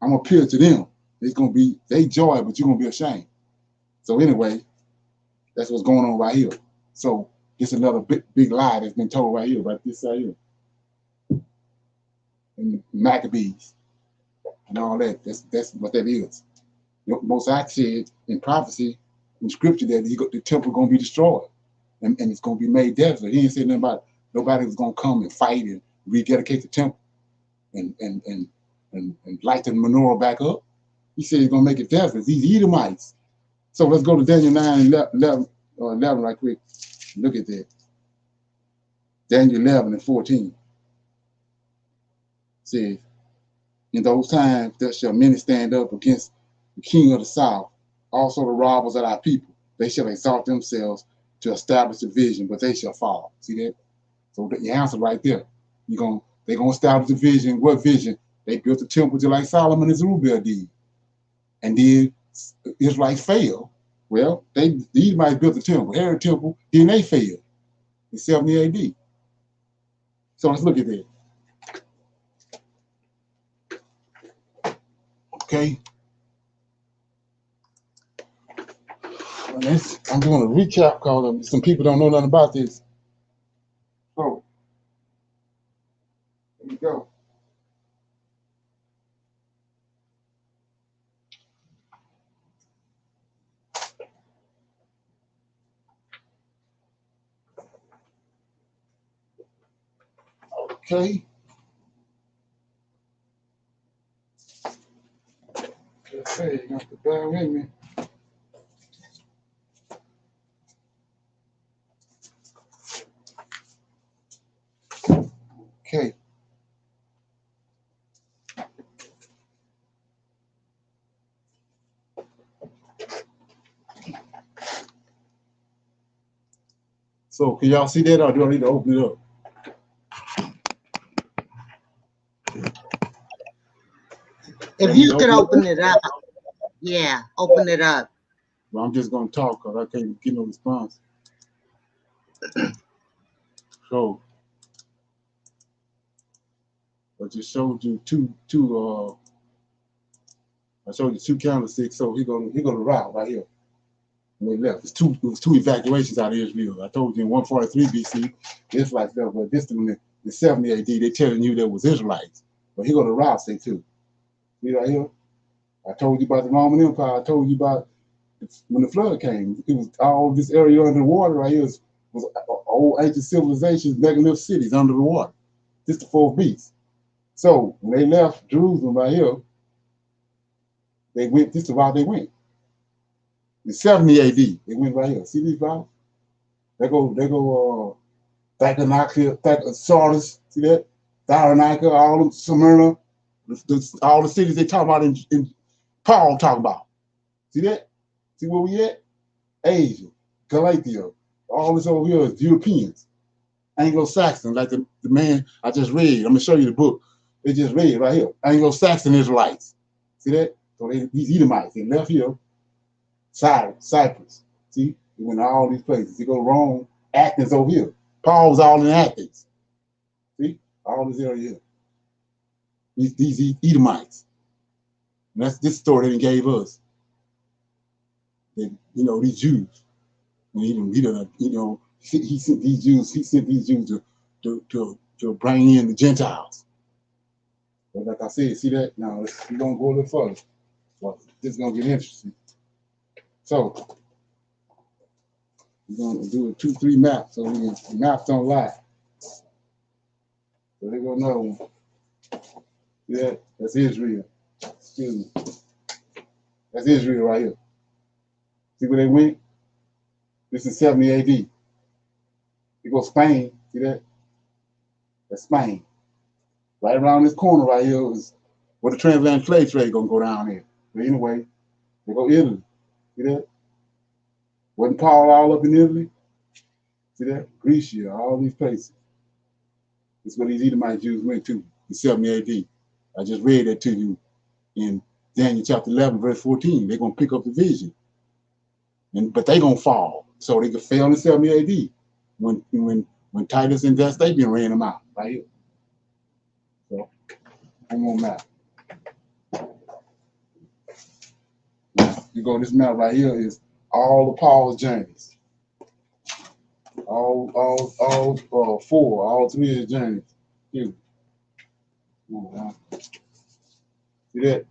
I'm gonna appeal to them. It's gonna be they joy, but you're gonna be ashamed. So anyway, that's what's going on right here. So it's another big lie that's been told right here, right this side here. And Maccabees and all that. That's what that is. Most I said in prophecy, in scripture, that the temple gonna be destroyed and it's gonna be made desolate. He didn't say nothing about nobody was gonna come and fight and rededicate the temple and light the menorah back up. He said he's gonna make it desolate. These Edomites. So let's go to Daniel 9, 11 right quick. Look at that. Daniel 11 and 14 says, in those times there shall many stand up against the king of the south, also the robbers of our people. They shall exalt themselves to establish a vision, but they shall fall. See that? So the answer right there. They're gonna establish a vision. What vision? They built the temple just like Solomon and Zerubbabel did. And then Israelites failed. Well, these might built the temple, Herod temple, then they failed in 70 AD. So let's look at that. Okay. I'm doing a recap because some people don't know nothing about this. So, here we go. Okay. Okay, you have to bear with me. Okay. So can y'all see that, or do I need to open it up? If you could open it up, yeah, open it up. Well, I'm just gonna talk because I can't get no response. So I just showed you I showed you two candlesticks. So he gonna route right here. And they left. It was two evacuations out of Israel. I told you in 143 BC, Israelites left, but this one in 70 AD, they telling you there was Israelites. But he gonna route say too. See right here? I told you about the Roman Empire. I told you about when the flood came. It was all this area under the water right here was old ancient civilizations, megalithic cities under the water. This the fourth beast. So when they left Jerusalem right here, they went, this is the route they went. In 70 AD, they went right here. See these routes? They go Thessalonica, Sardis, see that? Thessalonica, all of Smyrna, all the cities they talk about in Paul talk about. See that? See where we at? Asia, Galatia, all this over here is Europeans. Anglo-Saxon, like the man I just read. I'm gonna show you the book. They just read right here. Anglo-Saxon Israelites. See that? So these Edomites, they left here, Cyprus. See? They went to all these places. They go to Rome, Athens over here. Paul was all in Athens. See? All this area here. These Edomites. And that's this story they gave us. They, these Jews. And he sent these Jews to to bring in the Gentiles. But like I said, see that? Now, we're going to go a little further. Well, this is going to get interesting. So, we're going to do a 2-3 map so we can, maps don't lie. So they're going to know. Yeah, that's Israel. Excuse me. That's Israel right here. See where they went? This is 70 AD. You go Spain, see that? That's Spain. Right around this corner right here is where the transatlantic slave trade gonna go down here. But anyway, they go Italy. See that? Wasn't Paul all up in Italy? See that? Grecia, all these places. That's where these Edomite Jews went to in 70 AD. I just read that to you in Daniel chapter 11, verse 14. They're gonna pick up the vision. But they gonna fall. So they could fail in 70 AD when Titus and Vespasian ran them out, right here. So one more map. You go, this map right here is all of Paul's journeys. All four, all 3 of his journeys. Here. See that?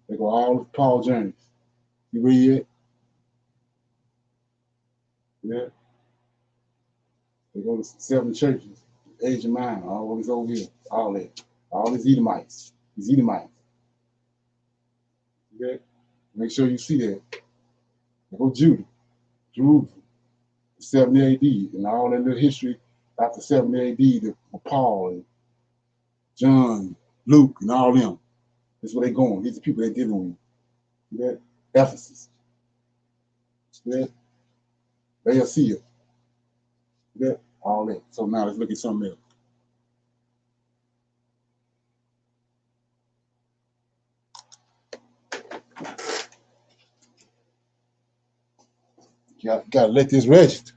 They go all of Paul's journeys. You read it? Yeah. They go to 7 churches, Asia Minor, all this over here, all that. All these Edomites. These Edomites. Okay? Make sure you see that. They go Judah, Jerusalem, 70 AD, and all that little history after 70 AD to Paul and John, Luke, and all them. That's where they going. These are people they're dealing with. Okay? Ephesus. Okay? Laodicea. Okay? All that. So now let's look at something else. You gotta let this register.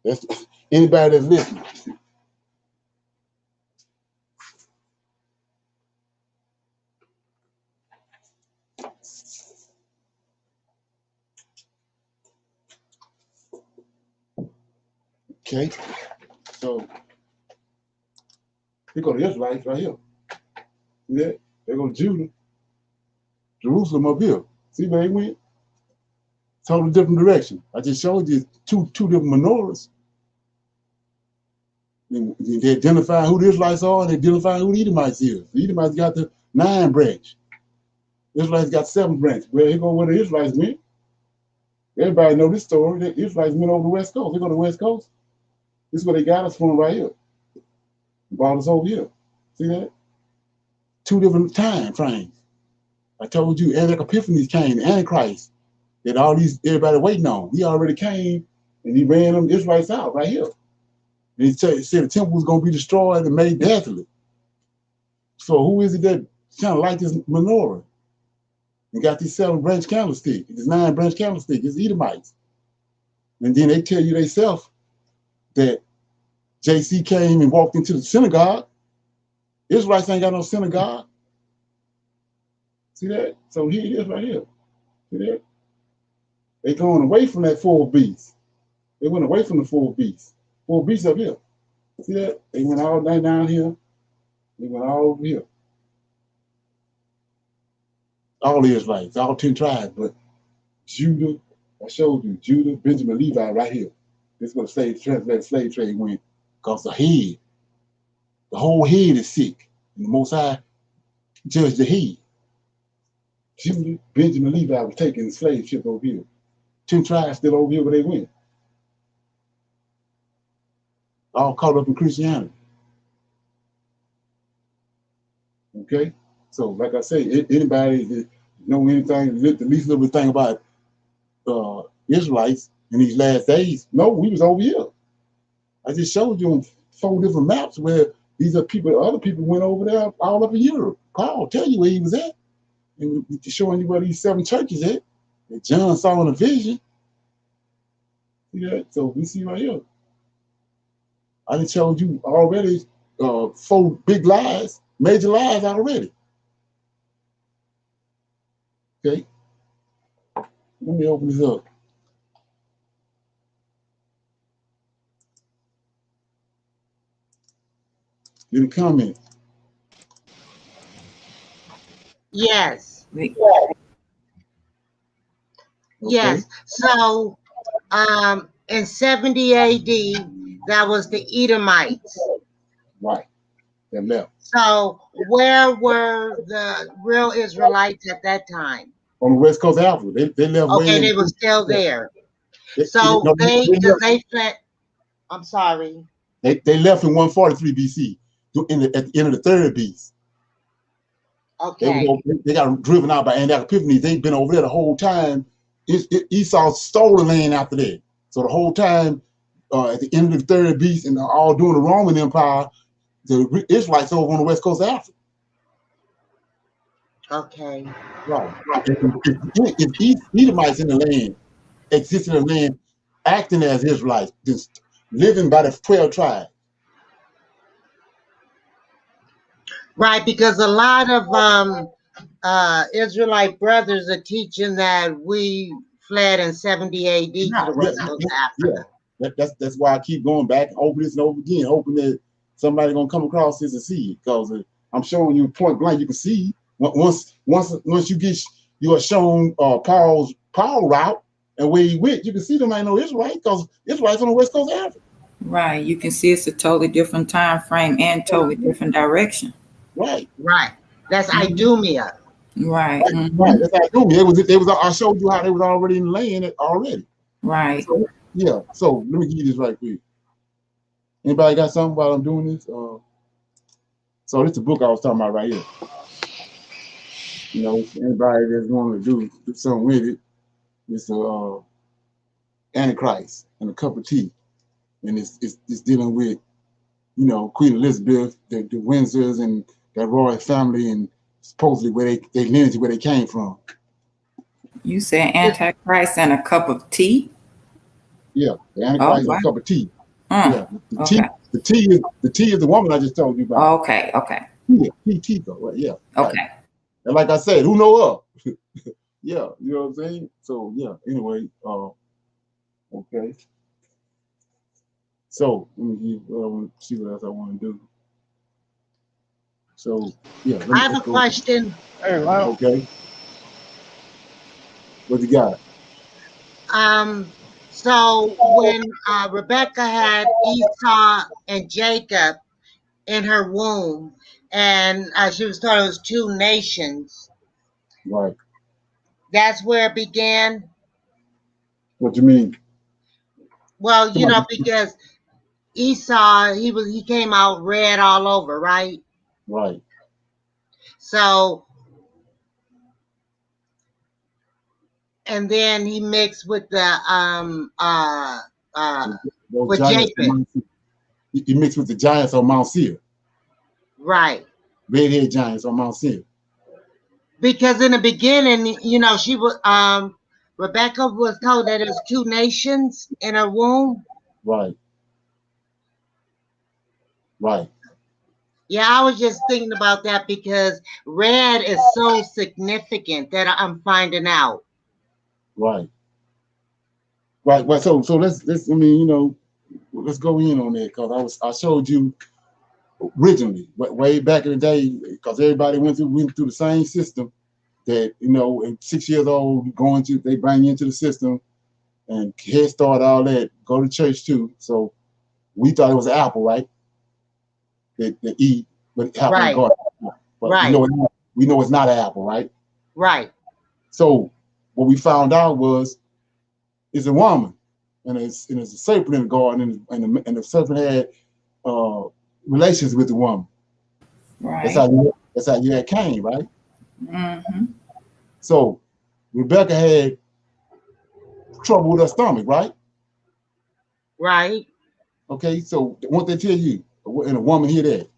That's anybody that's listening. Okay, so they go to Israelites right here. See that? They go to Judah, Jerusalem up here. See where they went? Totally different direction. I just showed you two different menorahs. They identify who the Israelites are, and they identify who the Edomites is. The Edomites got the 9 branch. The Israelites got 7 branch. Well, here go where the Israelites went. Everybody know this story. The Israelites went over the West Coast. They go to the West Coast. This is where they got us from right here. Brought us over here. See that? 2 different time frames. I told you, Eric Epiphanies came, the Antichrist, that all these everybody waiting on. He already came and he ran them Israelites out right here. And he said the temple was going to be destroyed and made desolate. So who is it that kind of like this menorah and got these 7 branch candlestick, this 9 branch candlestick? It's Edomites. And then they tell you themselves that JC came and walked into the synagogue. Israelites ain't got no synagogue. See that? So here it is right here. See that? They going away from that 4 beasts. They went away from the 4 beasts. 4 beasts up here. See that? They went all down here. They went all over here. All the Israelites, all 10 tribes, but Judah, I showed you, Judah, Benjamin, Levi right here. This is where the slave trade went. Because the whole head is sick. And the Most High judged the head. Judah, Benjamin, Levi was taking the slave ship over here. 10 tribes still over here where they went. All caught up in Christianity. Okay? So, like I say, anybody that know anything, the least little bit thing about Israelites in these last days, no, we was over here. I just showed you on 4 different maps where these are people, other people went over there all up in Europe. Paul tell you where he was at. And showing you where these 7 churches at that John saw in a vision. See that? So we see right here. I done showed you already 4 big lies, major lies already. Okay? Let me open this up. Any comment? Yes. We- Yes. So in 70 AD, that was the Edomites. Right. They left. So where were the real Israelites at that time? On the west coast of Africa. They left way Okay, in. they were still there. They, So no, because they fled. I'm sorry. they left in 143 BC at the end of the third beast. Okay. They got driven out by Antiochus. They've been over there the whole time. Esau stole the land after that. So the whole time, at the end of the third beast and all during the Roman Empire, the Israelites over on the west coast of Africa. Okay. Right. If Edomites in the land, existing in the land, acting as Israelites, just living by the 12 tribes. Right, because a lot of Israelite brothers are teaching that we fled in 70 AD to the west coast of Africa. Yeah. That's why I keep going back over this and over again, hoping that somebody gonna come across this and see it. Because I'm showing you point blank, you can see once you are shown Paul's route and where he went, you can see them ain't no Israelite because Israelites on the west coast of Africa. Right. You can see it's a totally different time frame and totally different direction. Right. That's Idumea. Right. Right. That's how I do. They was. I showed you how they was already in the land already. Right. So, yeah. So let me give you this right quick. Anybody got something while I'm doing this? So this is the book I was talking about right here. You know, anybody that's going to do something with it, it's Antichrist and a cup of tea, and it's dealing with, you know, Queen Elizabeth, the Windsors, and that royal family, and supposedly where they lineage where they came from. You said Antichrist and a cup of tea? Yeah, the Antichrist and a cup of tea. Yeah, the tea is the woman I just told you about. Okay. Tea though, right? Yeah. Okay. Right. And like I said, who know her? Yeah, you know what I'm saying? So yeah, anyway, okay. So let me see what else I want to do. So yeah, I have a question. Okay. What you got? So when Rebecca had Esau and Jacob in her womb, and she was told it was 2 nations. Right. That's where it began. What you mean? Well, you know, because Esau, he came out red all over, right? Right. So, and then he mixed with the with Japheth. He mixed with the giants on Mount Seir. Right. Redhead giants on Mount Seir. Because in the beginning, you know, she was Rebecca was told that there's 2 nations in her womb. Right. Right. Yeah, I was just thinking about that because red is so significant that I'm finding out. Right. Right. Well, so let's I mean, you know, let's go in on that because I showed you originally way back in the day because everybody went through the same system that, you know, at 6 years old they bring you into the system and Head Start, all that, go to church too. So we thought it was an apple, right? That eat, but apple right. garden. But right. We know it's not an apple, right? Right. So what we found out was it's a woman, and it's a serpent in the garden, and the serpent had relations with the woman. Right. That's how you had Cain, right? Mm-hmm. So Rebecca had trouble with her stomach, right? Right. Okay, so what they tell you, and a woman hear that, a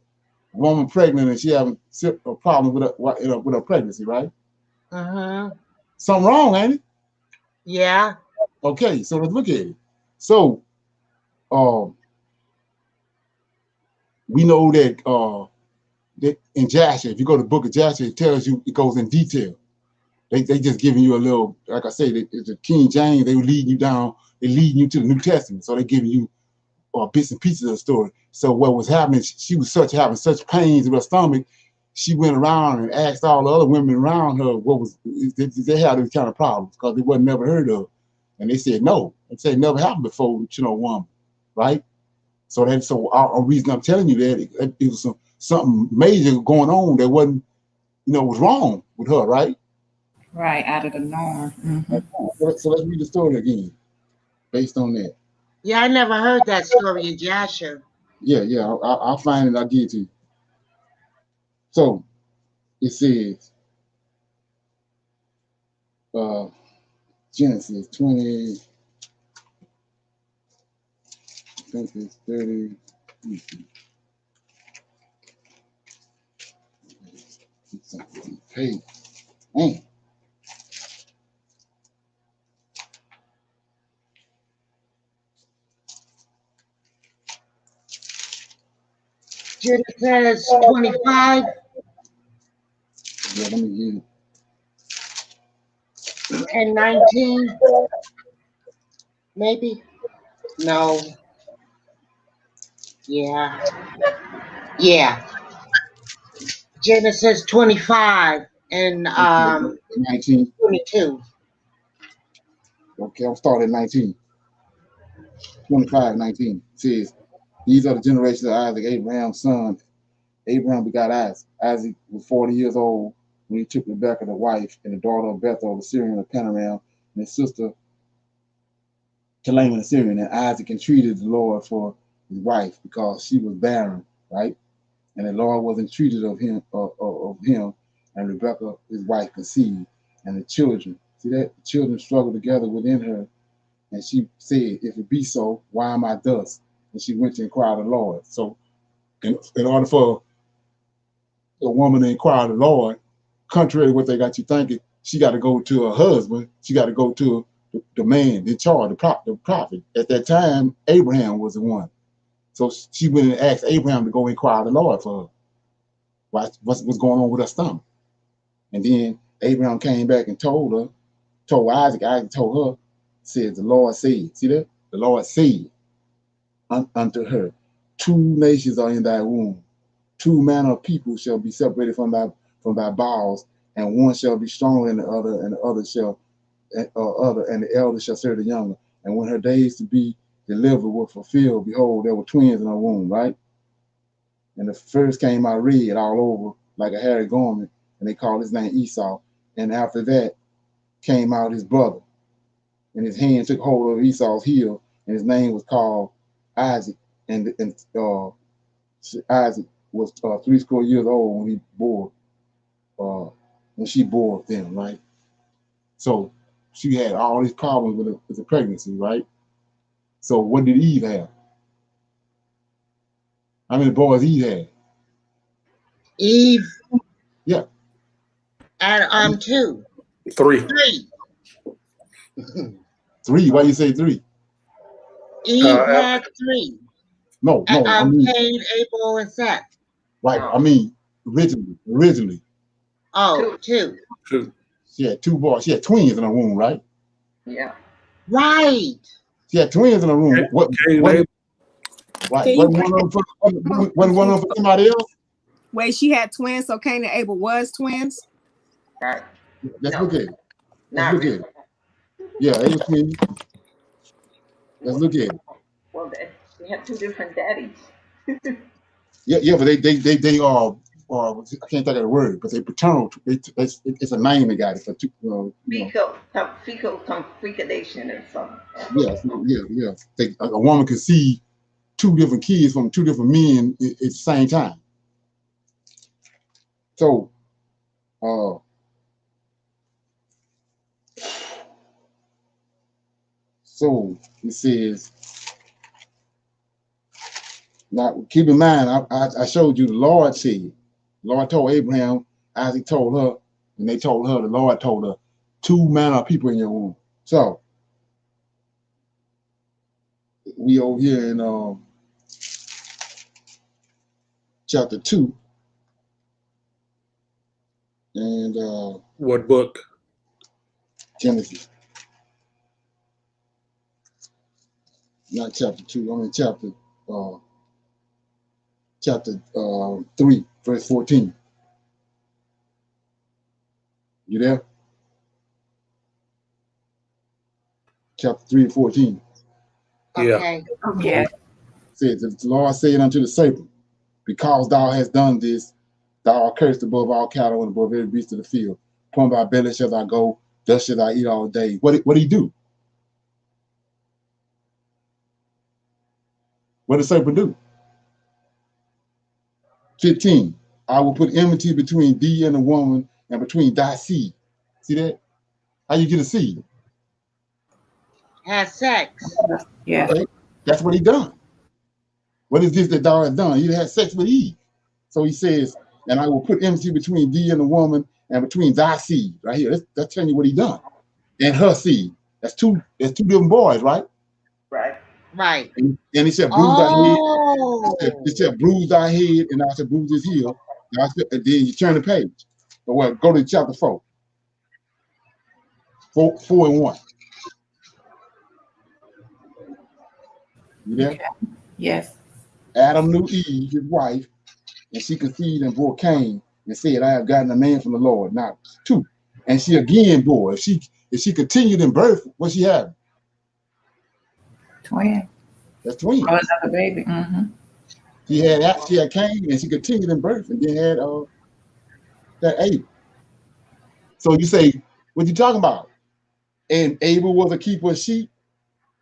woman pregnant and she having a problem with her pregnancy, right? Something wrong, ain't it? Yeah. Okay, so let's look at it. So, we know that that in Jasher, if you go to the book of Jasher, it tells you, it goes in detail. They just giving you a little, like I say, it's a King James. They leading you to the New Testament, so they giving you bits and pieces of the story. So what was happening, she was having such pains in her stomach, she went around and asked all the other women around her what was, did they have these kind of problems, because they wasn't never heard of. And they said no. They said it never happened before with woman, right? So the reason I'm telling you that it was something major going on that wasn't, was wrong with her, right? Right, out of the norm. So let's read the story again, based on that. Yeah, I never heard that story in Jasher. Yeah, I'll find it. I'll give it to you. So it says, Genesis 20, I think it's 30. Hey, man. Genesis 25. Yeah, let me get it. And 19, maybe? No. Yeah. Genesis 25 and 19. 22. Okay, I'll start at 19. 25, 19. It says, these are the generations of Isaac, Abraham's son. Abraham begot Isaac. Isaac was 40 years old when he took Rebekah, the wife, and the daughter of Bethuel, the Syrian of Panaram, and his sister Laman, the Syrian. And Isaac entreated the Lord for his wife because she was barren, right? And the Lord was entreated of him, and Rebekah, his wife, conceived. And the children, see that? The children struggled together within her. And she said, if it be so, why am I thus? And she went to inquire of the Lord. So in order for a woman to inquire of the Lord, contrary to what they got you thinking, she got to go to her husband. She got to go to the man in charge, the prophet. At that time, Abraham was the one. So she went and asked Abraham to go inquire of the Lord for her. What's going on with her stomach? And then Abraham came back and told Isaac. Isaac told her, said, the Lord said, see that? The Lord said unto her, two nations are in thy womb. Two manner of people shall be separated from thy bowels, and one shall be stronger than the other, and the other and the elder shall serve the younger. And when her days to be delivered were fulfilled, behold, there were twins in her womb, right? And the first came out red all over like a hairy garment, and they called his name Esau. And after that came out his brother, and his hand took hold of Esau's heel, and his name was called Isaac. And Isaac was 80 years old when she bore them, right? So she had all these problems with the pregnancy, right? So what did Eve have? How many boys Eve had? Eve. Yeah. And 2. 3. 3. 3. Why you say 3? Eve had 3. No. I mean, Cain, Abel, and Seth. right. I mean, originally. Oh, 2. She had 2 boys. She had twins in her womb, right? Yeah. Right. She had twins in her womb. What? Right. Wasn't one of them for somebody else? Wait, she had twins, so Cain and Abel was twins? Right. Let's look at it. Yeah, they were twins. Let's look at it. Well, they had 2 different daddies. Yeah, but they are. I can't think of the word, but they paternal. It's a name they got it for. Fecal configuration or something. Yeah. A woman can see 2 different kids from 2 different men at the same time. So, it says. Now, keep in mind, I showed you the Lord said. The Lord told Abraham, Isaac told her, and they told her, the Lord told her, 2 manner of people in your womb. So, we over here in chapter 2. And what book? Genesis. Not chapter 2, I'm in chapter chapter 3, verse 14. You there? Chapter 3 and 14. Okay. Yeah. Says, the Lord said unto the serpent, because thou hast done this, thou art cursed above all cattle and above every beast of the field. Upon thy belly shall thou go, thus shall thou eat all day. What did he do? What did the serpent do? 15. I will put enmity between thee and the woman, and between thy seed. See that? How you get a seed? Has sex. Yeah. Okay, that's what he done. What is this that thou hast done? He had sex with Eve. So he says, and I will put enmity between thee and the woman, and between thy seed. Right here. That's telling you what he done. And her seed. That's two different boys, right? Right. Right. And he said, bruise thy head. Oh. He said, bruise thy head, and I said, bruise his heel. And then you turn the page. But well, go to chapter 4. 4 and 1. You there? Okay. Yes. Adam knew Eve, his wife, and she conceived and bore Cain, and said, I have gotten a man from the Lord. Now, 2. And she again bore. If she continued in birth, what she had? Twin. That's twins. Oh, another baby. Mm-hmm. She had Cain, and she continued in birth, and then had that Abel. So you say, what you talking about? And Abel was a keeper of sheep,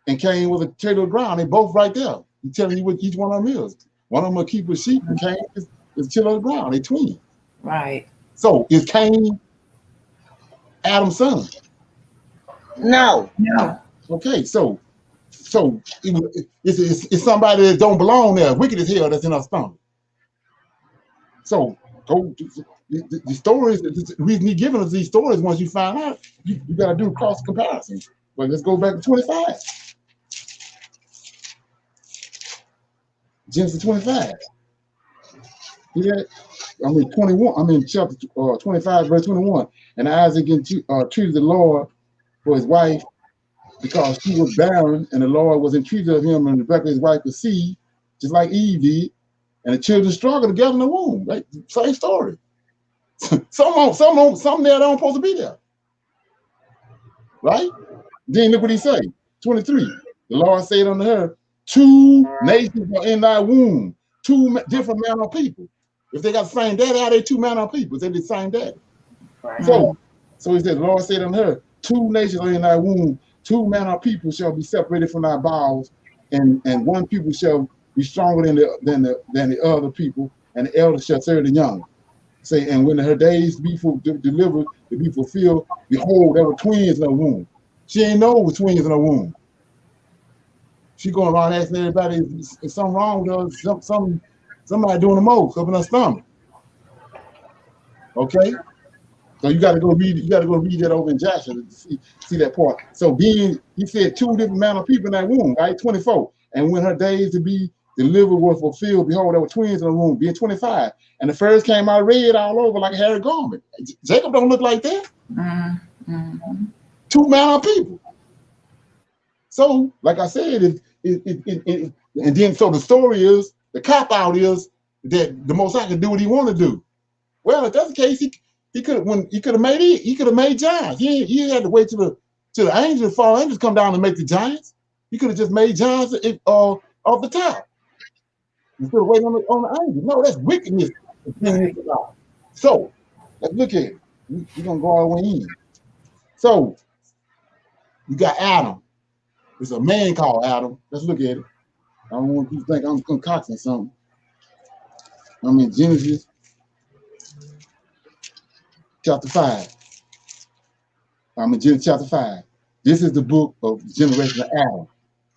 and Cain was a tiller of ground. They both right there. He's telling you what each one of them is. One of them a keeper of sheep, and Cain is tiller of the ground. They twins. Right. So is Cain Adam's son? No. No. Okay, so it's somebody that don't belong there, wicked as hell, that's in our stomach. So go the stories. The reason he's giving us these stories, once you find out, you got to do cross comparison. But let's go back to 25. Genesis 25. Yeah, 21. Chapter 25, verse 21. And Isaac entreated the Lord for his wife, because she was barren, and the Lord was entreated of him, and Rebekah, his wife, conceived, just like Eve did, and the children struggled together in the womb. Right? Same story. some there don't supposed to be there. Right? Then look what he say. 23. The Lord said unto her, 2 nations are in thy womb, 2 different manner of people. If they got the same daddy, how they 2 manner of people? They the same daddy. Right. So he said, the Lord said unto her, 2 nations are in thy womb, 2 manner of people shall be separated from thy bowels, and one people shall be stronger than the other people, and the elder shall serve the young. Say, and when her days be delivered to be fulfilled, behold, there were twins in her womb. She ain't know it was twins in her womb. She going around asking everybody, is something wrong with her? Somebody doing the most up in her stomach. Okay? So you got to go read. You got to go read that over in Joshua to see that part. So he said 2 different manner of people in that womb, right? 24. And when her days to be delivered were fulfilled, behold, there were twins in the womb, being 25. And the first came out red all over like a hairy garment. Jacob don't look like that. Mm-hmm. 2 manner of people. So, like I said, and then so the story is, the cop out is that the Most High can do what he want to do. Well, if that's the case, he could have made giants. He had to wait till the angels, fallen angels, come down and make the giants. He could have just made giants off the top instead of waiting on the angels. No, that's wickedness. Right. So let's look at it. We're gonna go all the way in. So you got Adam. There's a man called Adam. Let's look at it. I don't want you to think I'm concocting something. I'm in Genesis chapter 5. I'm in Genesis chapter 5. This is the book of the generation of Adam,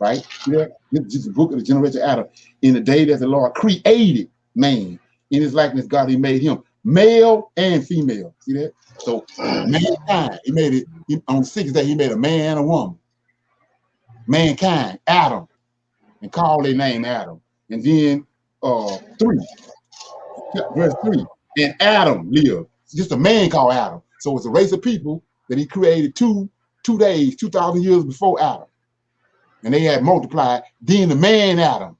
right? Yeah, this is the book of the generation of Adam. In the day that the Lord created man, in his likeness, God, he made him male and female. See that? So mankind, he made it on the 6th day, he made a man and a woman. Mankind, Adam, and called their name Adam. And then 3, verse 3, and Adam lived. It's just a man called Adam. So it's a race of people that he created 2 days, 2,000 years before Adam. And they had multiplied. Then the man Adam,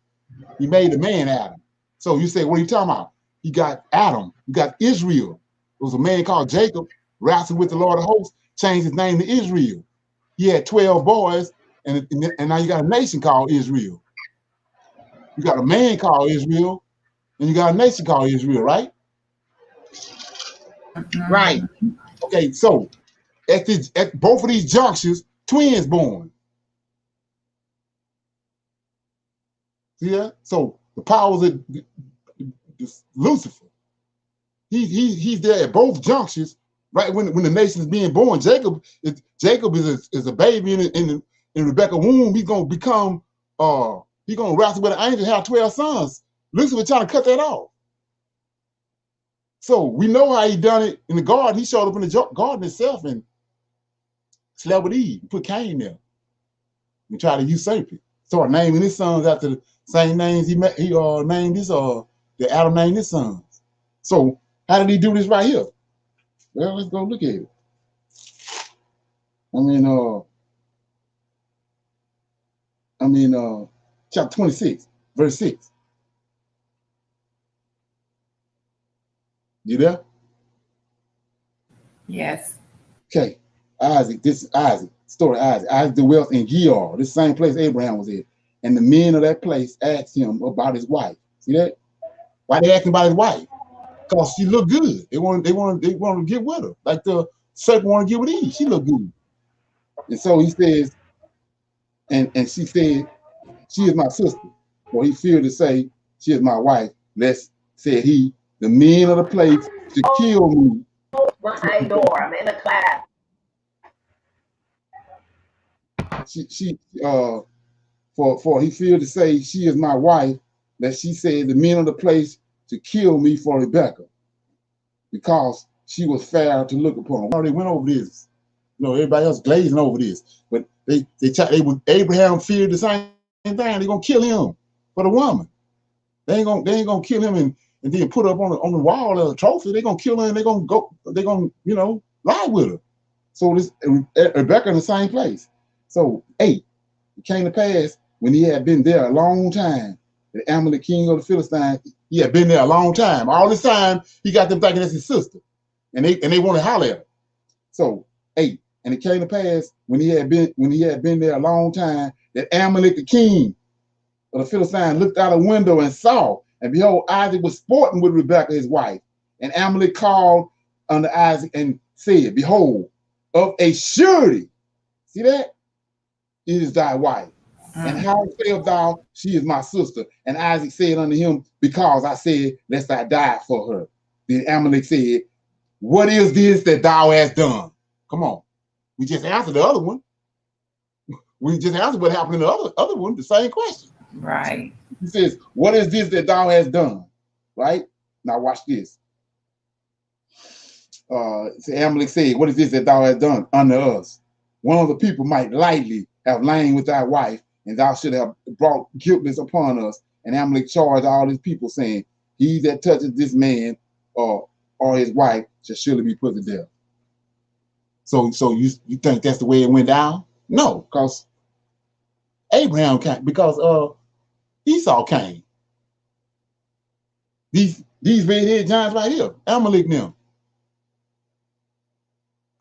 He made the man Adam. So you say, what are you talking about? He got Adam. You got Israel. There was a man called Jacob, wrestled with the Lord of hosts, changed his name to Israel. He had 12 boys, and now you got a nation called Israel. You got a man called Israel, and you got a nation called Israel, right? Right. Okay, so at both of these junctions, twins born. See that? So the powers of Lucifer. He's there at both junctions, right when the nation is being born. Jacob is a baby in Rebecca's womb. He's gonna become he's gonna wrestle with an angel, have 12 sons. Lucifer trying to cut that off. So we know how he done it in the garden. He showed up in the garden itself and slept with Eve, put Cain there, and tried to usurp it. Started naming his sons after the same names he named his that Adam named his sons. So how did he do this right here? Well, let's go look at it. Chapter 26, verse 6. You there? Yes. Okay. Isaac, this is Isaac. Story of Isaac. Isaac dwelt in Gerar, this same place Abraham was in. And the men of that place asked him about his wife. See that? Why they asking about his wife? Because she looked good. They want to get with her. Like the serpent want to get with Eve. She looked good. And so he says, and she said, she is my sister. For he feared to say, she is my wife, lest, said he, the men of the place should kill me. My door, I'm in the class. For he feared to say, she is my wife, that she said, the men of the place to kill me for Rebecca, because she was fair to look upon. They went over this. Everybody else glazing over this. But Abraham feared the same thing. They're gonna kill him for the woman. They ain't gonna kill him and then put up on the wall as a trophy. They're gonna kill her and they're gonna lie with her. So this Rebecca in the same place. So 8, it came to pass when he had been there a long time, the Amalek king of the Philistines, he had been there a long time. All this time he got them thinking that's his sister. And they want to holler at her. So 8, and it came to pass when he had been there a long time, that Amalek the king of the Philistines looked out a window and saw, and behold, Isaac was sporting with Rebekah his wife. And Amalek called unto Isaac and said, behold, of a surety, see that? It is thy wife. And how sayest thou, she is my sister? And Isaac said unto him, because I said, lest I die for her. Then Amalek said, what is this that thou hast done? Come on. We just answered the other one. We just answered what happened in the other one, the same question. Right. He says, what is this that thou hast done? Right? Now watch this. Amalek said, what is this that thou hast done unto us? One of the people might lightly have lain with thy wife, and thou should have brought guiltless upon us. And Amalek charged all his people, saying, he that touches this man or his wife shall surely be put to death. So you think that's the way it went down? No, because Abraham came, because Esau came. These red-headed giants right here, Amalek and them.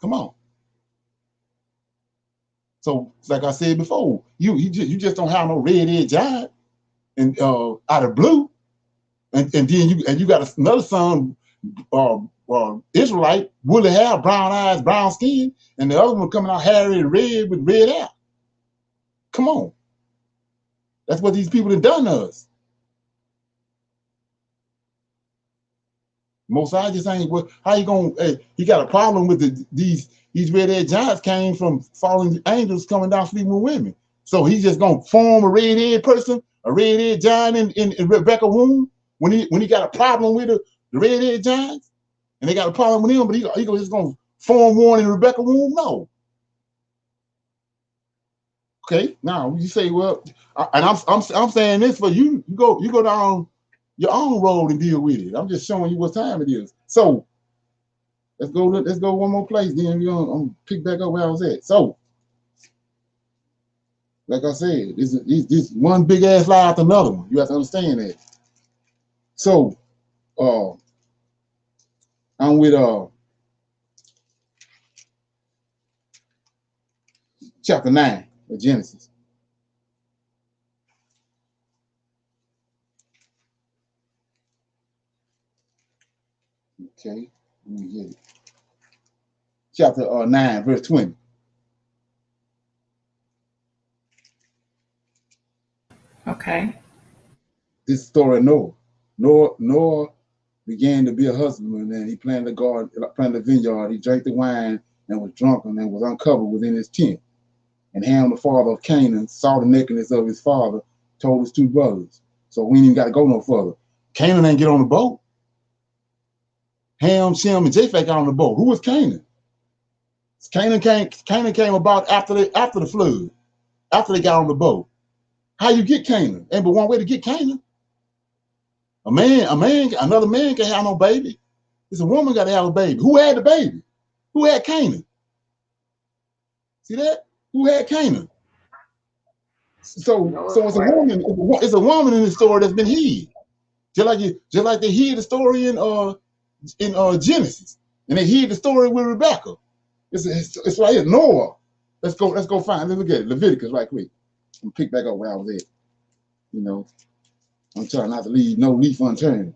Come on. So like I said before, you just don't have no red-headed giant and out of blue, and then you got another son, Israelite, woolly hair, brown eyes, brown skin, and the other one coming out hairy and red with red hair. Come on. That's what these people have done to us. Mosiah just ain't, how you gonna, he got a problem with these red-headed giants came from fallen angels coming down sleeping with women. So he's just gonna form a red-headed person, a red-headed giant in Rebecca's womb when he got a problem with the red-headed giants, and they got a problem with him, but he just gonna form one in Rebecca's womb? No. Okay, now you say, well, and I'm saying this for you. You go down your own road and deal with it. I'm just showing you what time it is. So let's go one more place. Then I'm gonna pick back up where I was at. So Like I said, this one big ass lie after another one. You have to understand that. So I'm with chapter 9 of Genesis. Okay, let me get it. Chapter 9, verse 20. Okay. This story of Noah. Noah began to be a husbandman, and he planted a vineyard. He drank the wine and was drunken and was uncovered within his tent. And Ham, the father of Canaan, saw the nakedness of his father, told his two brothers. So we ain't even got to go no further. Canaan ain't get on the boat. Ham, Shem, and Japheth got on the boat. Who was Canaan? Canaan came about after the flood, after they got on the boat. How you get Canaan? Ain't but one way to get Canaan. Another man can have no baby. It's a woman got to have a baby. Who had the baby? Who had Canaan? See that? Who had Canaan? So it's a woman in the story that's been hid. Just like they hid the story in Genesis, and they hid the story with Rebecca. It's right here. Noah. Let's go find. Let's look at it. Leviticus right quick. I'm pick back up where I was at. You know, I'm trying not to leave no leaf unturned.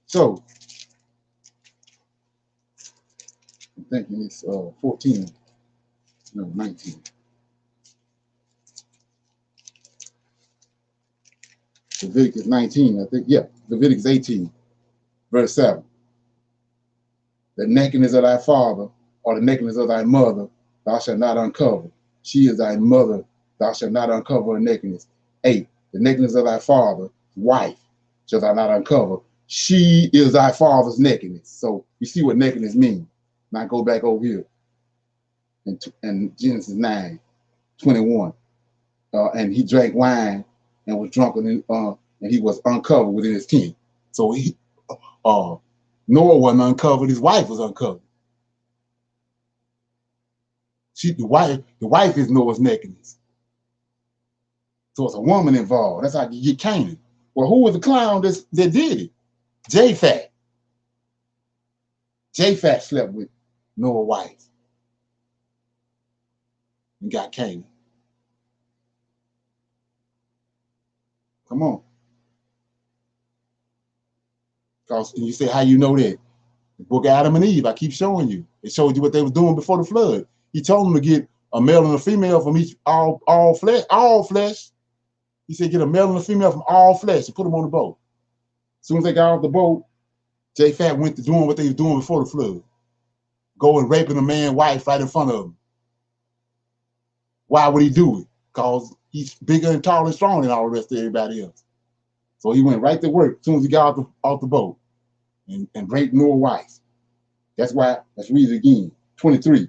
So I'm thinking it's 14, no 19. Leviticus 19, I think. Yeah, Leviticus 18, verse 7. The nakedness of thy father or the nakedness of thy mother, thou shalt not uncover. She is thy mother, thou shalt not uncover her nakedness. 8. The nakedness of thy father's wife shalt thou not uncover. She is thy father's nakedness. So you see what nakedness means. Now go back over here in Genesis 9, 21. And he drank wine and was drunken, and he was uncovered within his tent. So Noah wasn't uncovered, his wife was uncovered. The wife is Noah's nakedness. So it's a woman involved. That's how you get Canaan. Well, who was the clown that did it? Japheth. Japheth slept with Noah's wife and got Canaan. Come on. Because you say, how you know that? The book of Adam and Eve, I keep showing you. It showed you what they were doing before the flood. He told them to get a male and a female from each all flesh. He said, get a male and a female from all flesh and put them on the boat. As soon as they got off the boat, Japheth went to doing what they were doing before the flood. Go and raping a man's wife right in front of him. Why would he do it? Because he's bigger and taller and stronger than all the rest of everybody else. So he went right to work as soon as he got off the boat and raped Noah's wife. That's why, let's read it again. 23.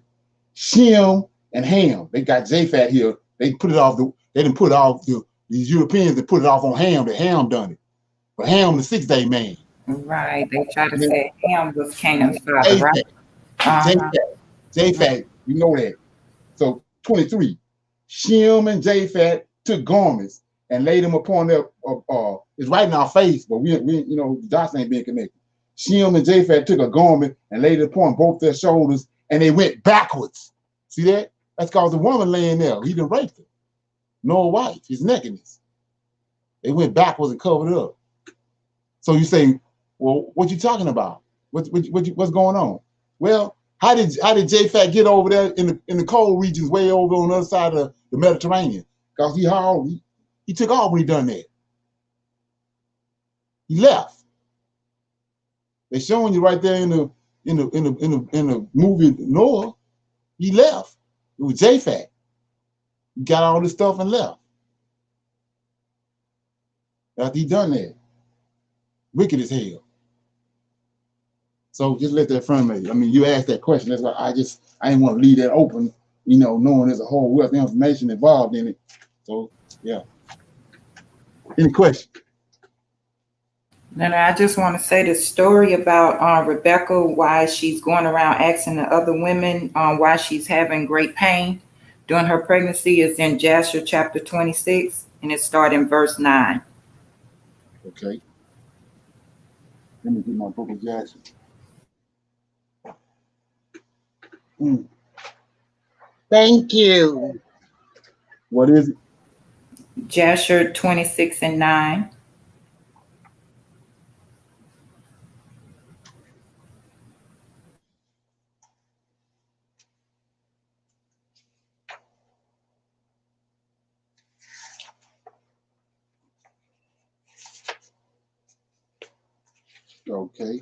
Shem and Ham, they got Japheth here. They didn't put it off these Europeans that put it off on Ham, that Ham done it. But Ham, the 6-day man. Right. They try to say Ham was Canaan's father, right? Japheth, you know that. So 23. Shem and Japheth took garments and laid them upon their, it's right in our face, but we the dots ain't being connected. Shem and Japheth took a garment and laid it upon both their shoulders, and they went backwards. See that? That's called the woman laying there. He done raped her. Noah's wife, his nakedness. They went backwards and covered it up. So you say, well, what you talking about? What's going on? Well, how did Japheth get over there in the cold regions, way over on the other side of the Mediterranean? Because he took off when he done that. He left. They showing you right there in the movie Noah. He left. It was Japheth. He got all this stuff and left. After he done that. Wicked as hell. So just let that front me. I mean, you asked that question. That's why I didn't want to leave that open, knowing there's a whole wealth of information involved in it. So yeah. Any question? And I just want to say the story about Rebecca, why she's going around asking the other women why she's having great pain. during her pregnancy is in Jasher chapter 26, and it starts in verse 9. Okay. Let me get my book of Jasher. Thank you. What is it? Jasher 26 and 9. Okay.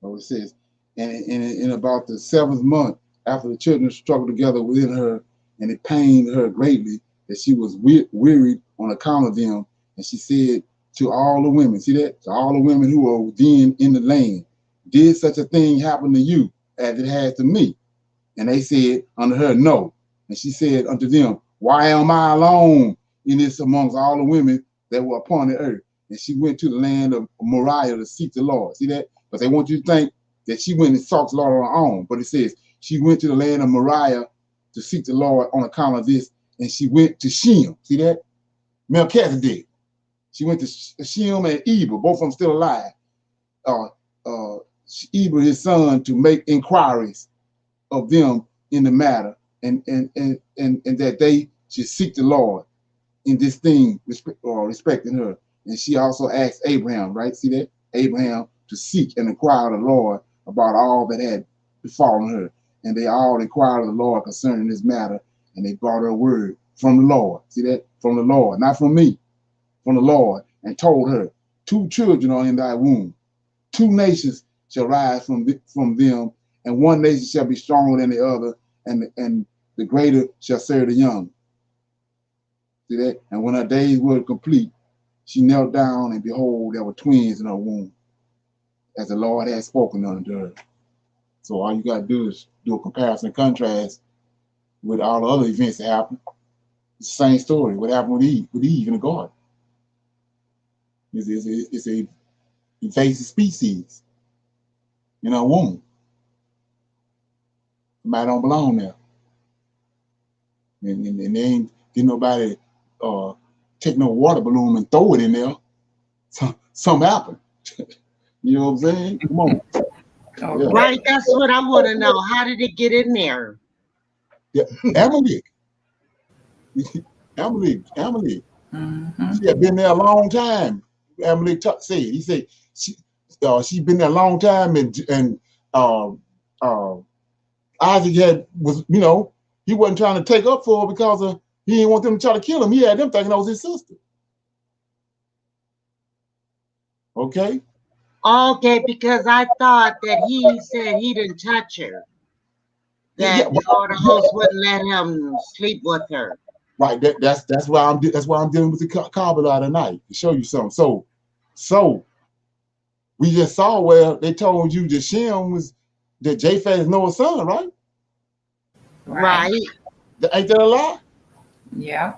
Oh, it says, and in about the 7th month, after the children struggled together within her, and it pained her greatly that she was wearied on account of them. And she said to all the women, see that? To all the women who were then in the land, did such a thing happen to you as it has to me? And they said unto her, no. And she said unto them, why am I alone in this amongst all the women that were upon the earth? And she went to the land of Moriah to seek the Lord. See that? But they want you to think that she went and sought the Lord on her own. But it says she went to the land of Moriah to seek the Lord on account of this. And she went to Shem. See that? Melchizedek. She went to Shem and Eber, both of them still alive. Eber, his son, to make inquiries of them in the matter, and that they should seek the Lord in this thing, respecting her. And she also asked Abraham, right? See that? Abraham to seek and inquire of the Lord about all that had befallen her. And they all inquired of the Lord concerning this matter, and they brought her a word from the Lord. See that? From the Lord, not from me, from the Lord, and told her, 2 children are in thy womb. 2 nations shall rise from them, and one nation shall be stronger than the other, and the greater shall serve the young. See that? And when her days were complete, she knelt down, and behold, there were twins in her womb, as the Lord had spoken unto her. So all you got to do is do a comparison and contrast with all the other events that happened. It's the same story. What happened with Eve in the garden? It's a invasive species in her womb. Somebody don't belong there. And they ain't get nobody take no water balloon and throw it in there. Something happened. You know what I'm saying? Come on. Oh, Yeah. Right, that's what I want to know. How did it get in there? Yeah. Amalek. Amalek. She had been there a long time. Amalek said. He said she's been there a long time, and Isaac he wasn't trying to take up for her because he didn't want them to try to kill him. He had them thinking that was his sister. Okay. Okay, because I thought that he said he didn't touch her. That the Lord of hosts wouldn't let him sleep with her. Right. That's why I'm dealing with the Kabbalah tonight to show you something. So we just saw where they told you that Shem was that Japheth is Noah's son, right? Right. Ain't that a lie? Yeah.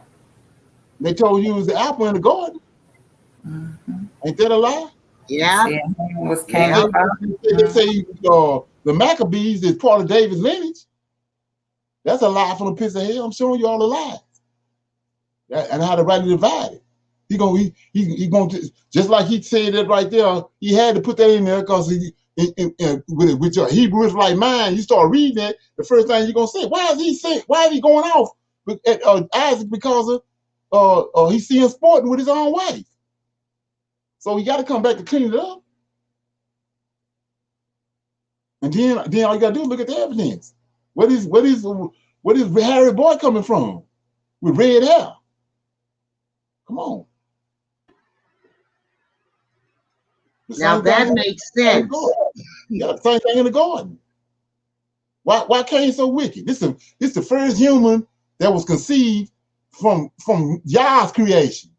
They told you it was the apple in the garden. Ain't that a lie? Yeah. Was They say the Maccabees is part of David's lineage. That's a lie from the pits of hell. I'm showing you all the lies and how to rightly divide it. He going to just like he said that right there. He had to put that in there because with your Hebrew Israelite mind, you start reading that. The first thing you're gonna say, why is he going off at Isaac because of he's seeing sporting with his own wife? So he got to come back to clean it up. And then all you gotta do is look at the evidence. What is Harry Boy coming from with red hair? Come on. Now that makes sense. Yeah, the same thing in the garden. Why Cain so wicked? This the first human that was conceived from Yah's creation.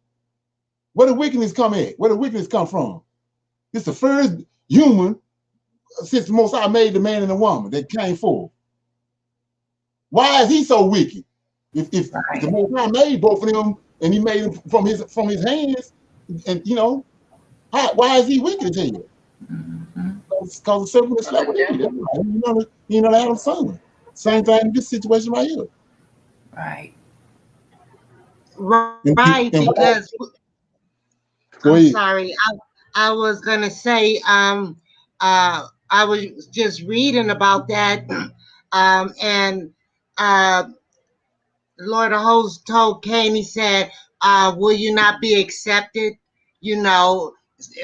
Where did wickedness come at? Where did wickedness come from? This the first human since the Most High made the man and the woman that came forth. Why is he so wicked? If the Most High made both of them and he made them from his hands, and why is he wicked to you? Because the serpent is slept with Eve. You know Adam's son. Same thing in this situation right here. Right. Right, because Go I'm ahead. sorry. I was gonna say, I was just reading about that, and Lord of Hosts told Cain, he said, "Will you not be accepted?" You know,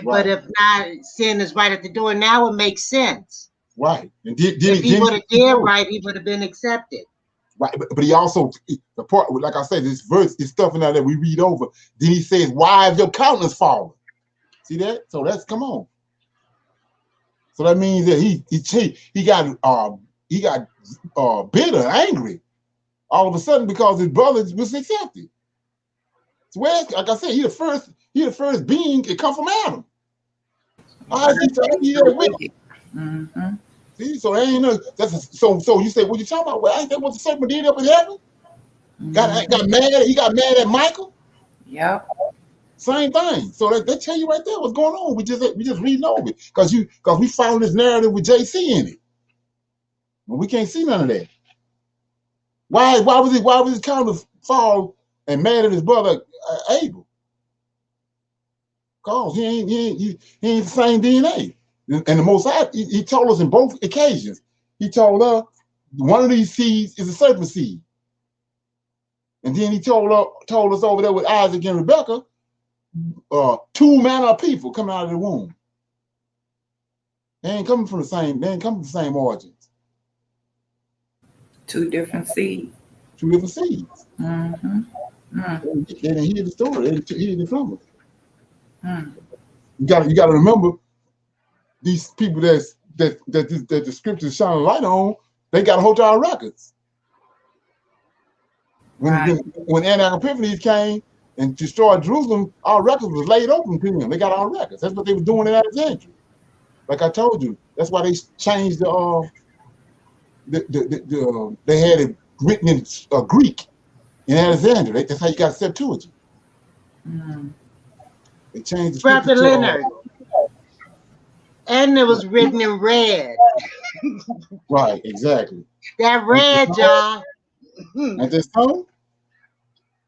but Right. if not, sin is right at the door. Now it makes sense. Right. And If he would have he did right, he would have been accepted. right, but he also the part, like I said, this verse is stuff in there that we read over. Then he says, "Why is your countenance fallen?" See that? So that's come on. So that means that he got bitter, angry, all of a sudden because his brother was accepted. So like I said, he the first being that come from Adam. How is he that way? Mm-hmm. See, so there ain't no so you say, what you talking about? Well, ain't that what the serpent did up in heaven? Got mad. He got mad at Michael. Yep. Same thing. So they tell you right there what's going on. We just reading over it because we following this narrative with JC in it. And we can't see none of that. Why was his countenance fall and mad at his brother Abel? Cause he ain't the same DNA. And the Most High, he told us in both occasions. He told us one of these seeds is a serpent seed. And then he told us over there with Isaac and Rebekah, two manner of people coming out of the womb. They ain't coming from the same origins. Two different seeds. Two different seeds. Mm-hmm. They didn't hear the story. They didn't hear the from us. Mm. You got to remember these people that the scriptures shine a light on. They got a whole jar of records. When Antioch Epiphanes came and destroyed Jerusalem, our records was laid open to them. They got our records. That's what they were doing in Alexandria. Like I told you, that's why they changed they had it written in Greek in Alexandria. That's how you got Septuagint. They changed the scripture Brother to Leonard. And it was written in red. right, exactly. That red, y'all. At this time?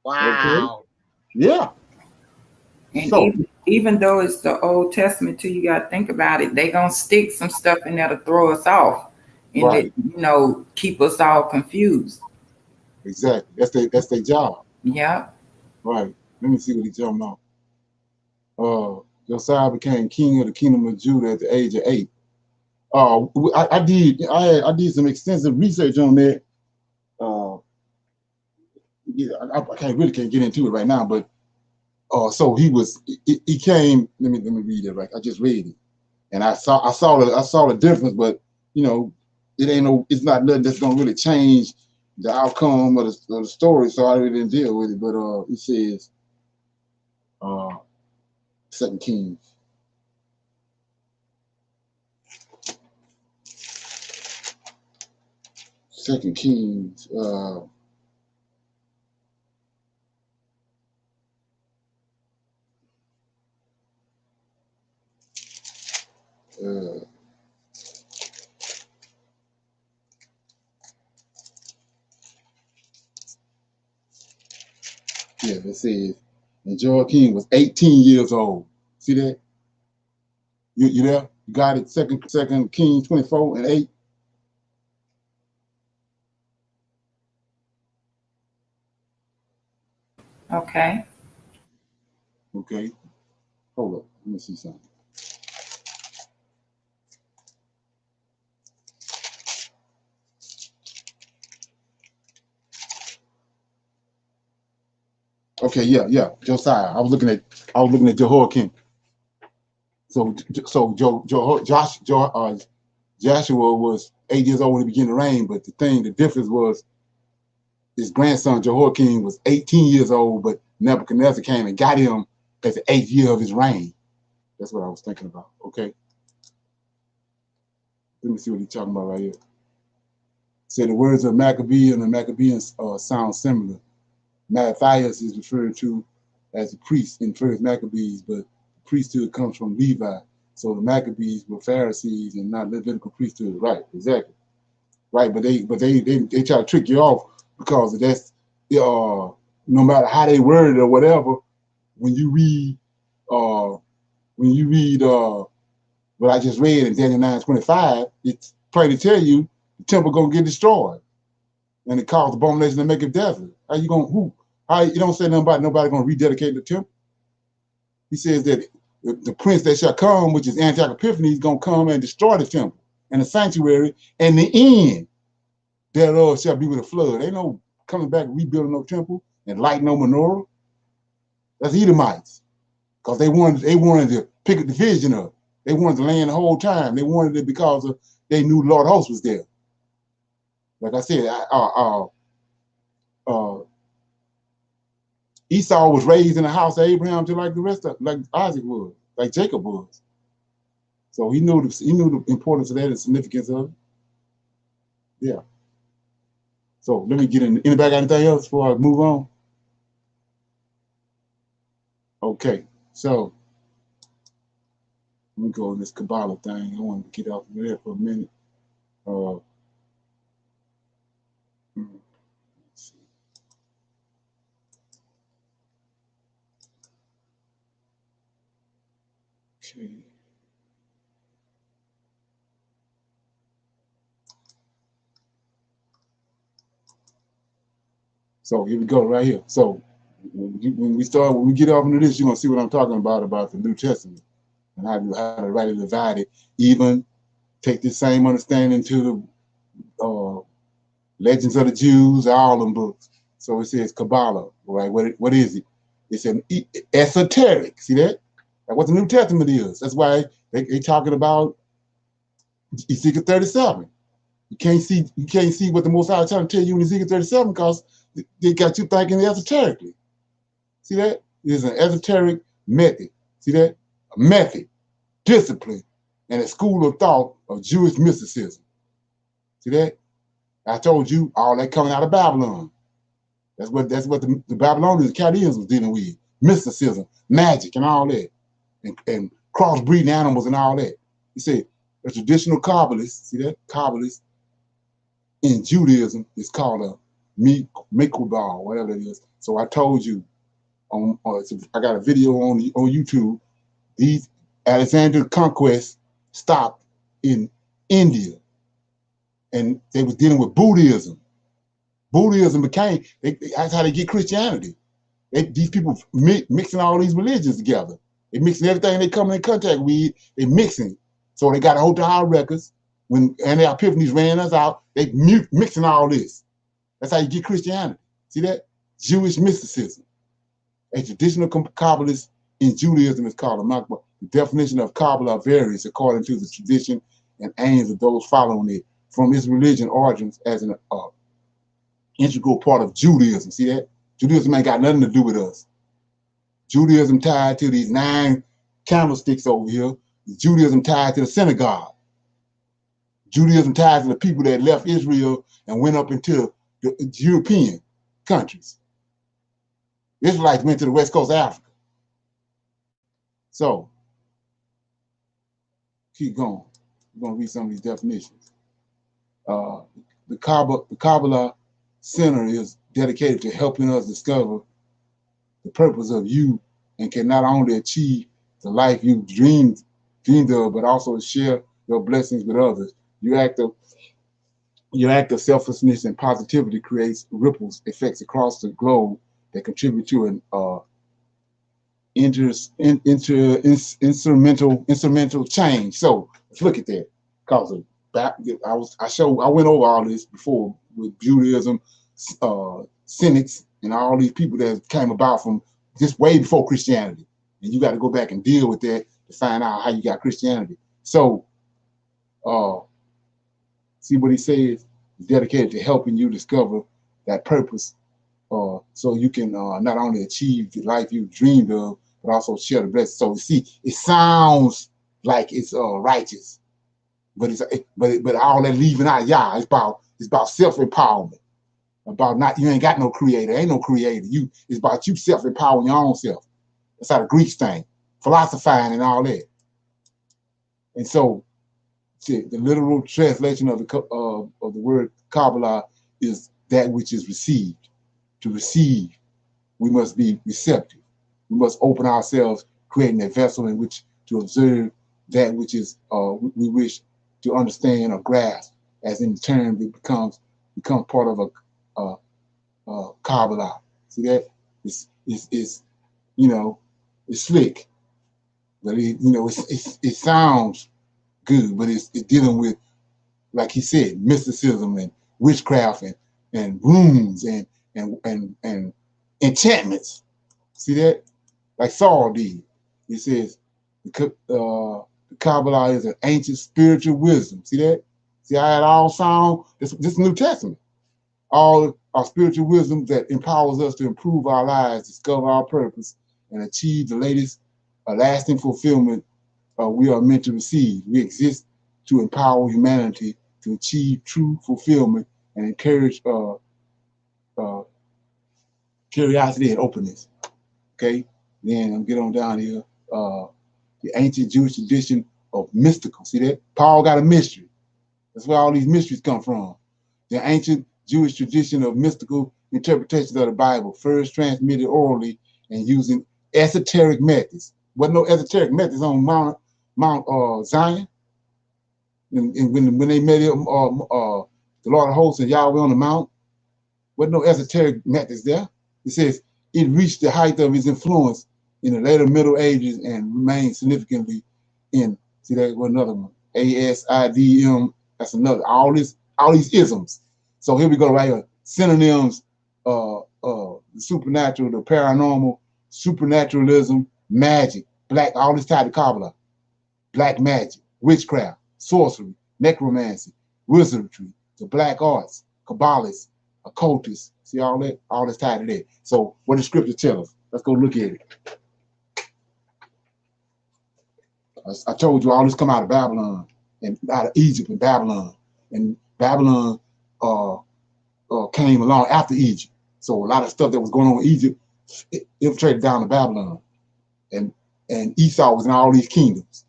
Wow. Okay. Yeah. And So, even though it's the Old Testament too, you got to think about it. They gonna stick some stuff in there to throw us off, and right. keep us all confused. Exactly. That's their job. Yeah. Right. Let me see what he's talking about. Josiah became king of the kingdom of Judah at the age of 8. I did some extensive research on that. Yeah, I really can't get into it right now, but so he came. Let me read it right. I just read it, and I saw the difference, but it's not nothing that's gonna really change the outcome of the story. So I really didn't deal with it. But it says 2 Kings. Second Kings. Yeah, it says, and Joachim was 18 years old. See that? You there? You got it. Second Kings 24 and 8. Okay. Okay. Hold up. Let me see something. Okay, yeah. Josiah. I was looking at Jehoiakim. Joshua was 8 years old when he began to reign, but the difference was his grandson Jehoiakim was 18 years old, but Nebuchadnezzar came and got him at the 8th year of his reign. That's what I was thinking about. Okay. Let me see what he's talking about right here. So the words of Maccabee and the Maccabees sound similar. Matthias is referred to as a priest in First Maccabees, but the priesthood comes from Levi. So the Maccabees were Pharisees and not Levitical priesthood. Right, exactly. Right, but they try to trick you off because no matter how they word it or whatever, when you read what I just read in Daniel 9:25, it's plainly tell you the temple gonna get destroyed, and it caused abomination to make it desolate. How you gonna who? How you don't say nothing about nobody gonna rededicate the temple? He says that the prince that shall come, which is Antioch Epiphanes, is gonna come and destroy the temple and the sanctuary, and the end thereof shall be with a flood. Ain't no coming back rebuilding no temple and lighting no menorah. That's Edomites, because they wanted to pick a division up. They wanted to land the whole time. They wanted it because they knew Lord host was there. Like I said, Esau was raised in the house of Abraham just like the rest of, like Isaac was, like Jacob was. So he knew the importance of that and significance of it. Yeah. So let me get in. Anybody got anything else before I move on? Okay. So let me go on this Kabbalah thing. I want to get off of there for a minute. Let's see. Okay. So here we go, right here. So when we get off into this, you're gonna see what I'm talking about the New Testament and how to rightly divide it. Even take this same understanding to the Legends of the Jews, all them books. So it says Kabbalah, right? What is it? It's an esoteric. See that? That's what the New Testament is. That's why they talking about Ezekiel 37. You can't see what the Most High is trying to tell you in Ezekiel 37 because they got you thinking esoterically. See that? It's an esoteric method. See that? A method, discipline, and a school of thought of Jewish mysticism. See that? I told you all that coming out of Babylon. That's what the Babylonians, the Chaldeans was dealing with. Mysticism, magic, and all that. And crossbreeding animals and all that. You see, a traditional Kabbalist, see that? Kabbalist in Judaism is called a Mikvah, whatever it is. So I told you, I got a video on YouTube. These Alexander conquests stopped in India, and they was dealing with Buddhism. Buddhism that's how they get Christianity. These people mixing all these religions together. They mixing everything they come in contact with. They mixing. So they got a hold of our records. When Antioch Epiphanes ran us out, they mixing all this. That's how you get Christianity. See that? Jewish mysticism. A traditional Kabbalist in Judaism is called a Makbah. The definition of Kabbalah varies according to the tradition and aims of those following it from its religion origins as an integral part of Judaism. See that? Judaism ain't got nothing to do with us. Judaism tied to these 9 candlesticks over here. Judaism tied to the synagogue. Judaism tied to the people that left Israel and went up into the European countries. Israelites went to the west coast of Africa. So, keep going. We're going to read some of these definitions. The Kabbalah Center is dedicated to helping us discover the purpose of you and can not only achieve the life you dreamed of, but also share your blessings with others. Your act of selflessness and positivity creates ripples effects across the globe that contribute to an instrumental change. So let's look at that. Because I went over all this before with Judaism, cynics, and all these people that came about from just way before Christianity. And you got to go back and deal with that to find out how you got Christianity. So see what he says? He's dedicated to helping you discover that purpose so you can not only achieve the life you dreamed of, but also share the blessing. So you see, it sounds like it's righteous, but but all that leaving out, yeah, it's about self-empowerment. About you ain't got no creator, ain't no creator. It's about you self-empowering your own self. That's how the Greeks think, philosophizing and all that. And so the literal translation of the word Kabbalah is that which is received. to receive. We must be receptive. We must open ourselves, creating a vessel in which to observe that which is we wish to understand or grasp, as in turn it becomes part of a Kabbalah. See that? It's you know, it's slick, but it sounds good, but it's dealing with, like he said, mysticism and witchcraft and runes and enchantments. See that? Like Saul did. He says the Kabbalah is an ancient spiritual wisdom. See that? See how it all sounds? This New Testament. All our spiritual wisdom that empowers us to improve our lives, discover our purpose, and achieve the latest lasting fulfillment we are meant to receive. We exist to empower humanity to achieve true fulfillment and encourage curiosity and openness. Okay, then I'm get on down here. The ancient Jewish tradition of mystical. See that? Paul got a mystery. That's where all these mysteries come from. The ancient Jewish tradition of mystical interpretations of the Bible, first transmitted orally and using esoteric methods. Wasn't no esoteric methods on Mount Zion. And when they met him, the Lord of hosts and Yahweh on the mount, wasn't no esoteric methods there. It says it reached the height of its influence in the later Middle Ages and remained significantly in, see that was another one, ASIDM, that's another, all these isms. So here we go right here, synonyms, the supernatural, the paranormal, supernaturalism, magic, black, all this tied to Kabbalah, black magic, witchcraft, sorcery, necromancy, wizardry, the black arts, Kabbalists, occultists. See all that? All that's tied to that. So what does scripture tell us? Let's go look at it. I told you all this come out of Babylon and out of Egypt and Babylon. And Babylon came along after Egypt. So a lot of stuff that was going on in Egypt infiltrated down to Babylon. And Esau was in all these kingdoms.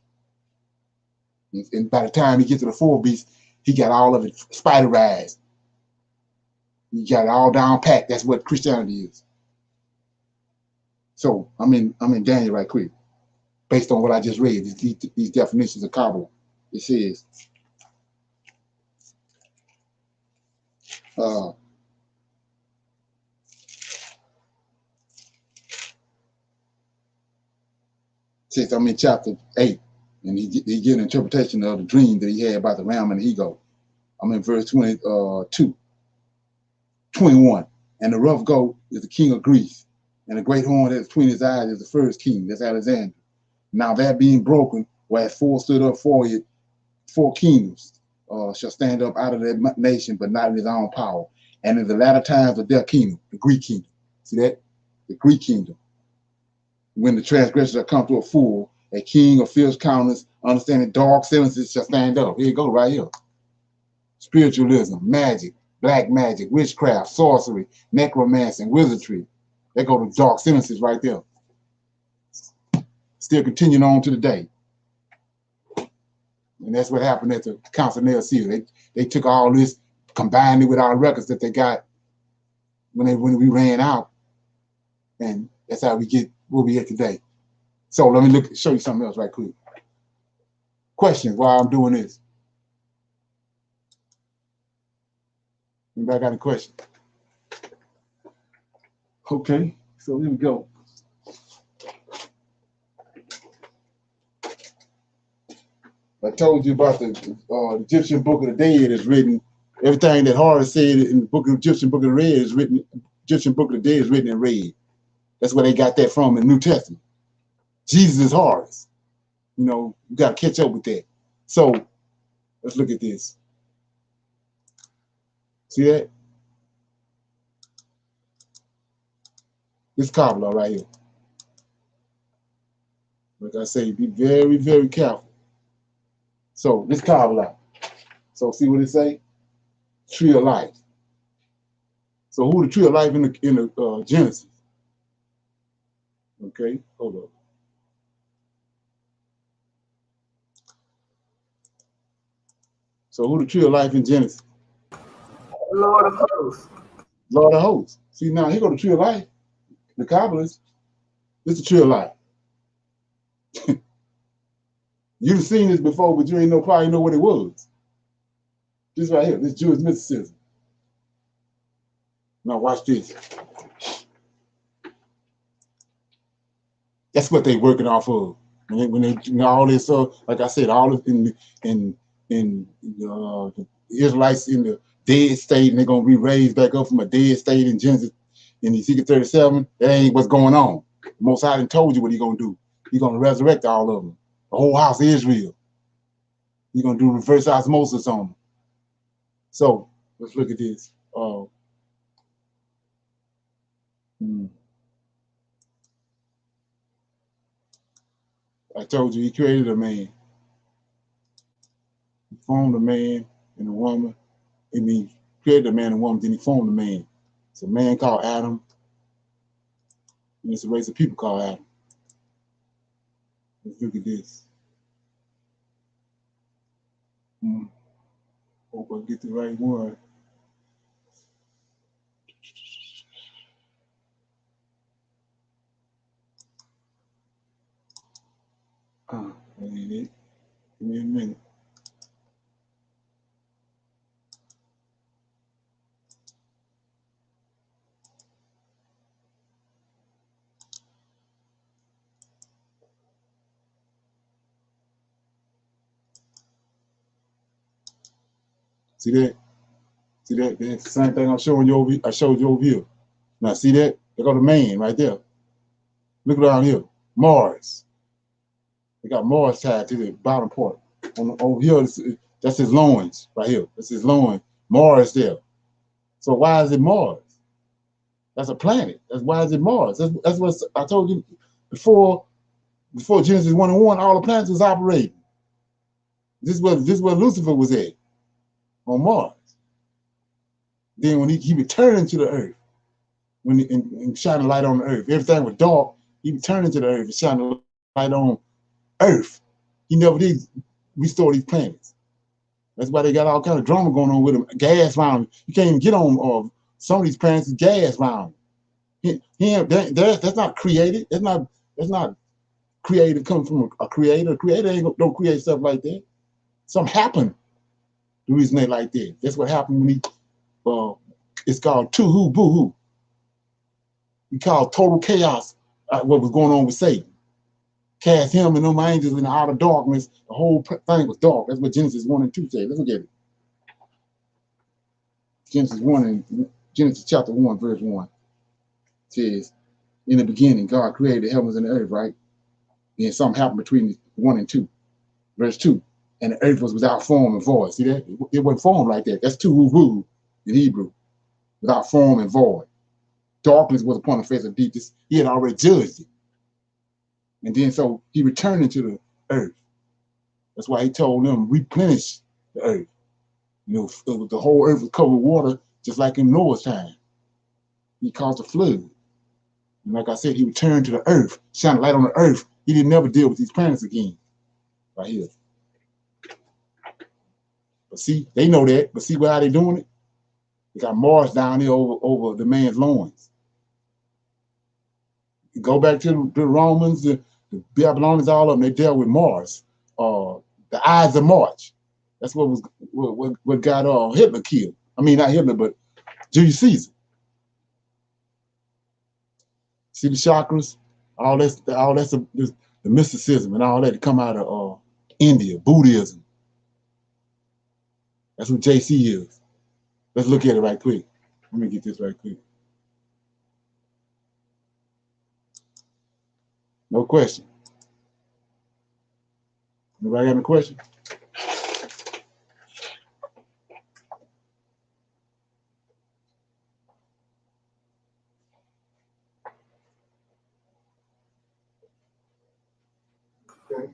And by the time he gets to the fourth beast, he got all of it spiderized. He got it all down packed. That's what Christianity is. So I'm in Daniel right quick. Based on what I just read, these definitions of Kabbalah. It says, I'm in chapter 8, and he gives an interpretation of the dream that he had about the ram and the he-goat. I'm in verse 21. And the rough goat is the king of Greece, and the great horn that's between his eyes is the first king, that's Alexander. Now that being broken, whereas four stood up for it, 4 kingdoms shall stand up out of that nation, but not in his own power. And in the latter times of their kingdom, the Greek kingdom. See that? The Greek kingdom. When the transgressors are come to a fool, a king of fierce countenance, understanding dark sentences shall stand up. Here you go, right here. Spiritualism, magic, black magic, witchcraft, sorcery, necromancy, and wizardry. They go to dark sentences right there. Still continuing on to the day. And that's what happened at the Council of Nicaea. They took all this, combined it with our records that they got when we ran out, and that's how we get where we at today. So let me show you something else right quick. Questions while I'm doing this. Anybody got any questions? Okay, so here we go. I told you about the Egyptian Book of the Dead is written. Everything that Horus said in the Egyptian Book of the Dead is written. Egyptian Book of the Dead is written in red. That's where they got that from in the New Testament. Jesus is Horus. You got to catch up with that. So let's look at this. See that? This Kabbalah right here. Like I say, be very, very careful. So this Kabbalah. So see what it say? Tree of life. So who the tree of life in the Genesis? Okay, hold up. So who the tree of life in Genesis? Lord of hosts. Lord of hosts. See, now here go the tree of life. The Kabbalists, this is the tree of life. You've seen this before, but you ain't probably know what it was. This right here, this Jewish mysticism. Now watch this. That's what they working off of. When they you know, all this, like I said, all in the Israelites in the dead state, and they're gonna be raised back up from a dead state in Genesis, in Ezekiel 37. That ain't what's going on. The Most High done told you what He's gonna do. He's gonna resurrect all of them, the whole house of Israel. He's gonna do reverse osmosis on them. So let's look at this. I told you He created a man. He formed a man and a woman. I mean, He created a man and a woman, then He formed a man. It's a man called Adam, and it's a race of people called Adam. Let's look at this. Hope I get the right one. That ain't it. Give me a minute. See that? See that? That's the same thing I'm showing you over. I showed you over here. Now see that? They got the man right there. Look around here. Mars. They got Mars tied to the bottom part. Over here, that's his loins right here. That's his loin. Mars there. So why is it Mars? That's a planet. That's why is it Mars? That's what I told you before Genesis 1:1. All the planets was operating. This is where Lucifer was at, on Mars. Then when he returned to the earth, when and shining light on the earth, everything was dark. He returned to the earth and shining light on earth. He never did restore these planets. That's why they got all kind of drama going on with them. Gas around. You can't even get on some of these planets. Is gas around. That's not created. That's not created. Coming from a creator. A creator don't create stuff like that. Something happened. The reason they like that. That's what happened when it's called Tuhu Boohoo. We call total chaos what was going on with Satan. Cast him and them angels in the outer darkness. The whole thing was dark. That's what Genesis 1 and 2 say. Let's look at it. Genesis chapter 1, verse 1 says, in the beginning, God created the heavens and the earth, right? Then something happened between 1 and 2. Verse 2. And the earth was without form and void. See that? It wasn't formed like that. That's Tuhu in Hebrew. Without form and void. Darkness was upon the face of deep. He had already judged it. And then so he returned into the earth. That's why he told them, replenish the earth. You know, the whole earth was covered with water, just like in Noah's time. He caused a flood. And like I said, he returned to the earth, shined light on the earth. He didn't never deal with these planets again. Right here. But see, they know that. But see how they doing it? They got Mars down here over the man's loins. You go back to the Romans, the Babylonians, all of them, they dealt with Mars. The Ides of March. That's what got Hitler killed. I mean, not Hitler, but Julius Caesar. See the chakras? All that's the mysticism and all that come out of India, Buddhism. That's what JC is. Let's look at it right quick. Let me get this right quick. No question. Anybody got any question? Okay.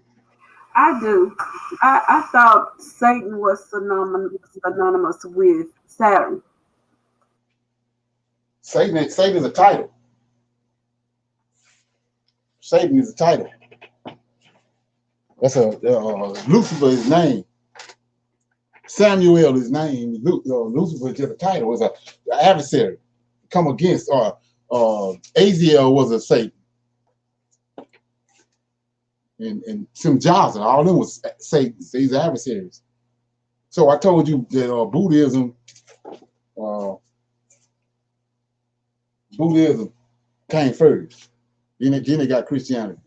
I do. I thought Satan was synonymous with Saturn. Satan is a title. Satan is a title. That's Lucifer is his name. Samuel is his name. Lucifer is just a title. It's an adversary. come against, Aziel was a Satan. And Simjaza, all of them was Satan, these adversaries. So I told you that Buddhism came first. Then they got Christianity.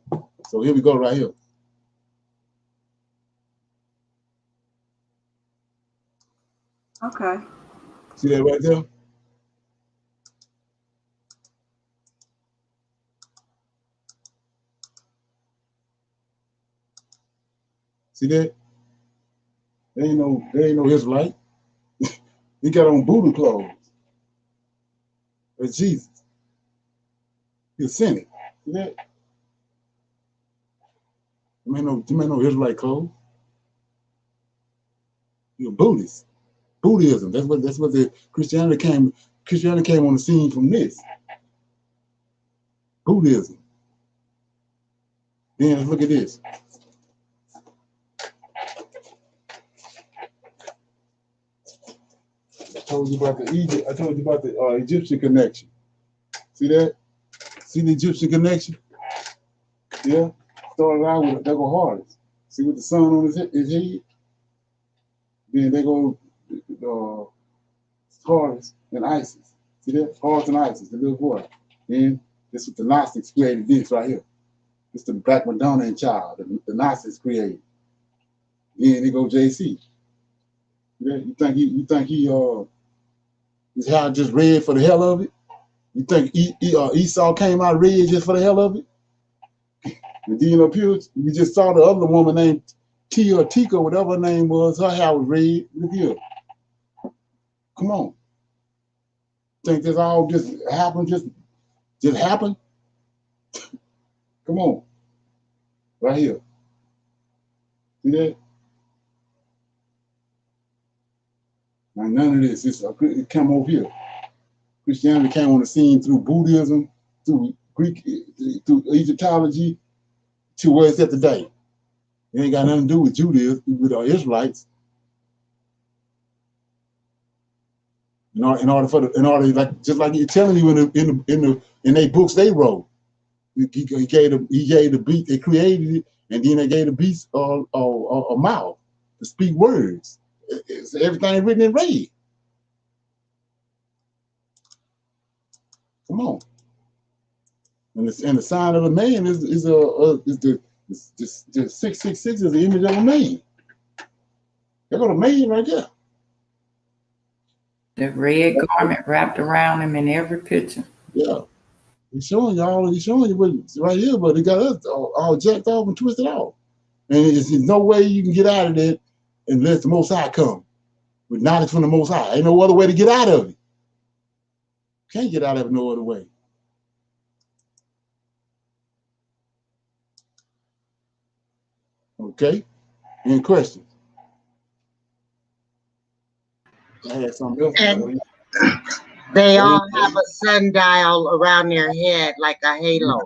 So here we go right here. Okay. See that right there? See that? There ain't no Israelite. He got on Buddha clothes. That's Jesus. He's a cynic. See that? You ain't no Israelite clothes. You're a Buddhist. Buddhism. That's what the Christianity came on the scene from this. Buddhism. Then let's look at this. I told you about the Egyptian connection. See that? See the Egyptian connection? Yeah. Started out with they go Horus. See with the sun on his head? Then they go Horus and Isis. See that? Horus and Isis, the little boy. Then this is what the Gnostics created this right here. This the Black Madonna and child. The Gnostics created. Then they go JC. Yeah, you think he his hair just red for the hell of it? You think Esau came out red just for the hell of it? And then we just saw the other woman named Tia or Tika, whatever her name was. Her hair was red. Look here. Come on. Think this all just happened? Just happened? Come on. Right here. See that? Now none of this. It came over here. Christianity came on the scene through Buddhism, through Greek, through Egyptology, to where it's at today. It ain't got nothing to do with Judaism, with our Israelites. In order, just like you're telling you in their books they wrote, he gave the beat, they created it, and then they gave the beast a mouth to speak words. It's everything written in red. Come on. And the sign of a man is the 666 is the image of a man. They got a man right there. The red garment wrapped around him in every picture. Yeah. He's showing you what's right here, but he got us all jacked off and twisted off. And there's no way you can get out of that unless the Most High come with knowledge from the Most High. Ain't no other way to get out of it. Can't get out of it no other way. Okay? Any questions? I had something else. And they all have a sundial around their head like a halo.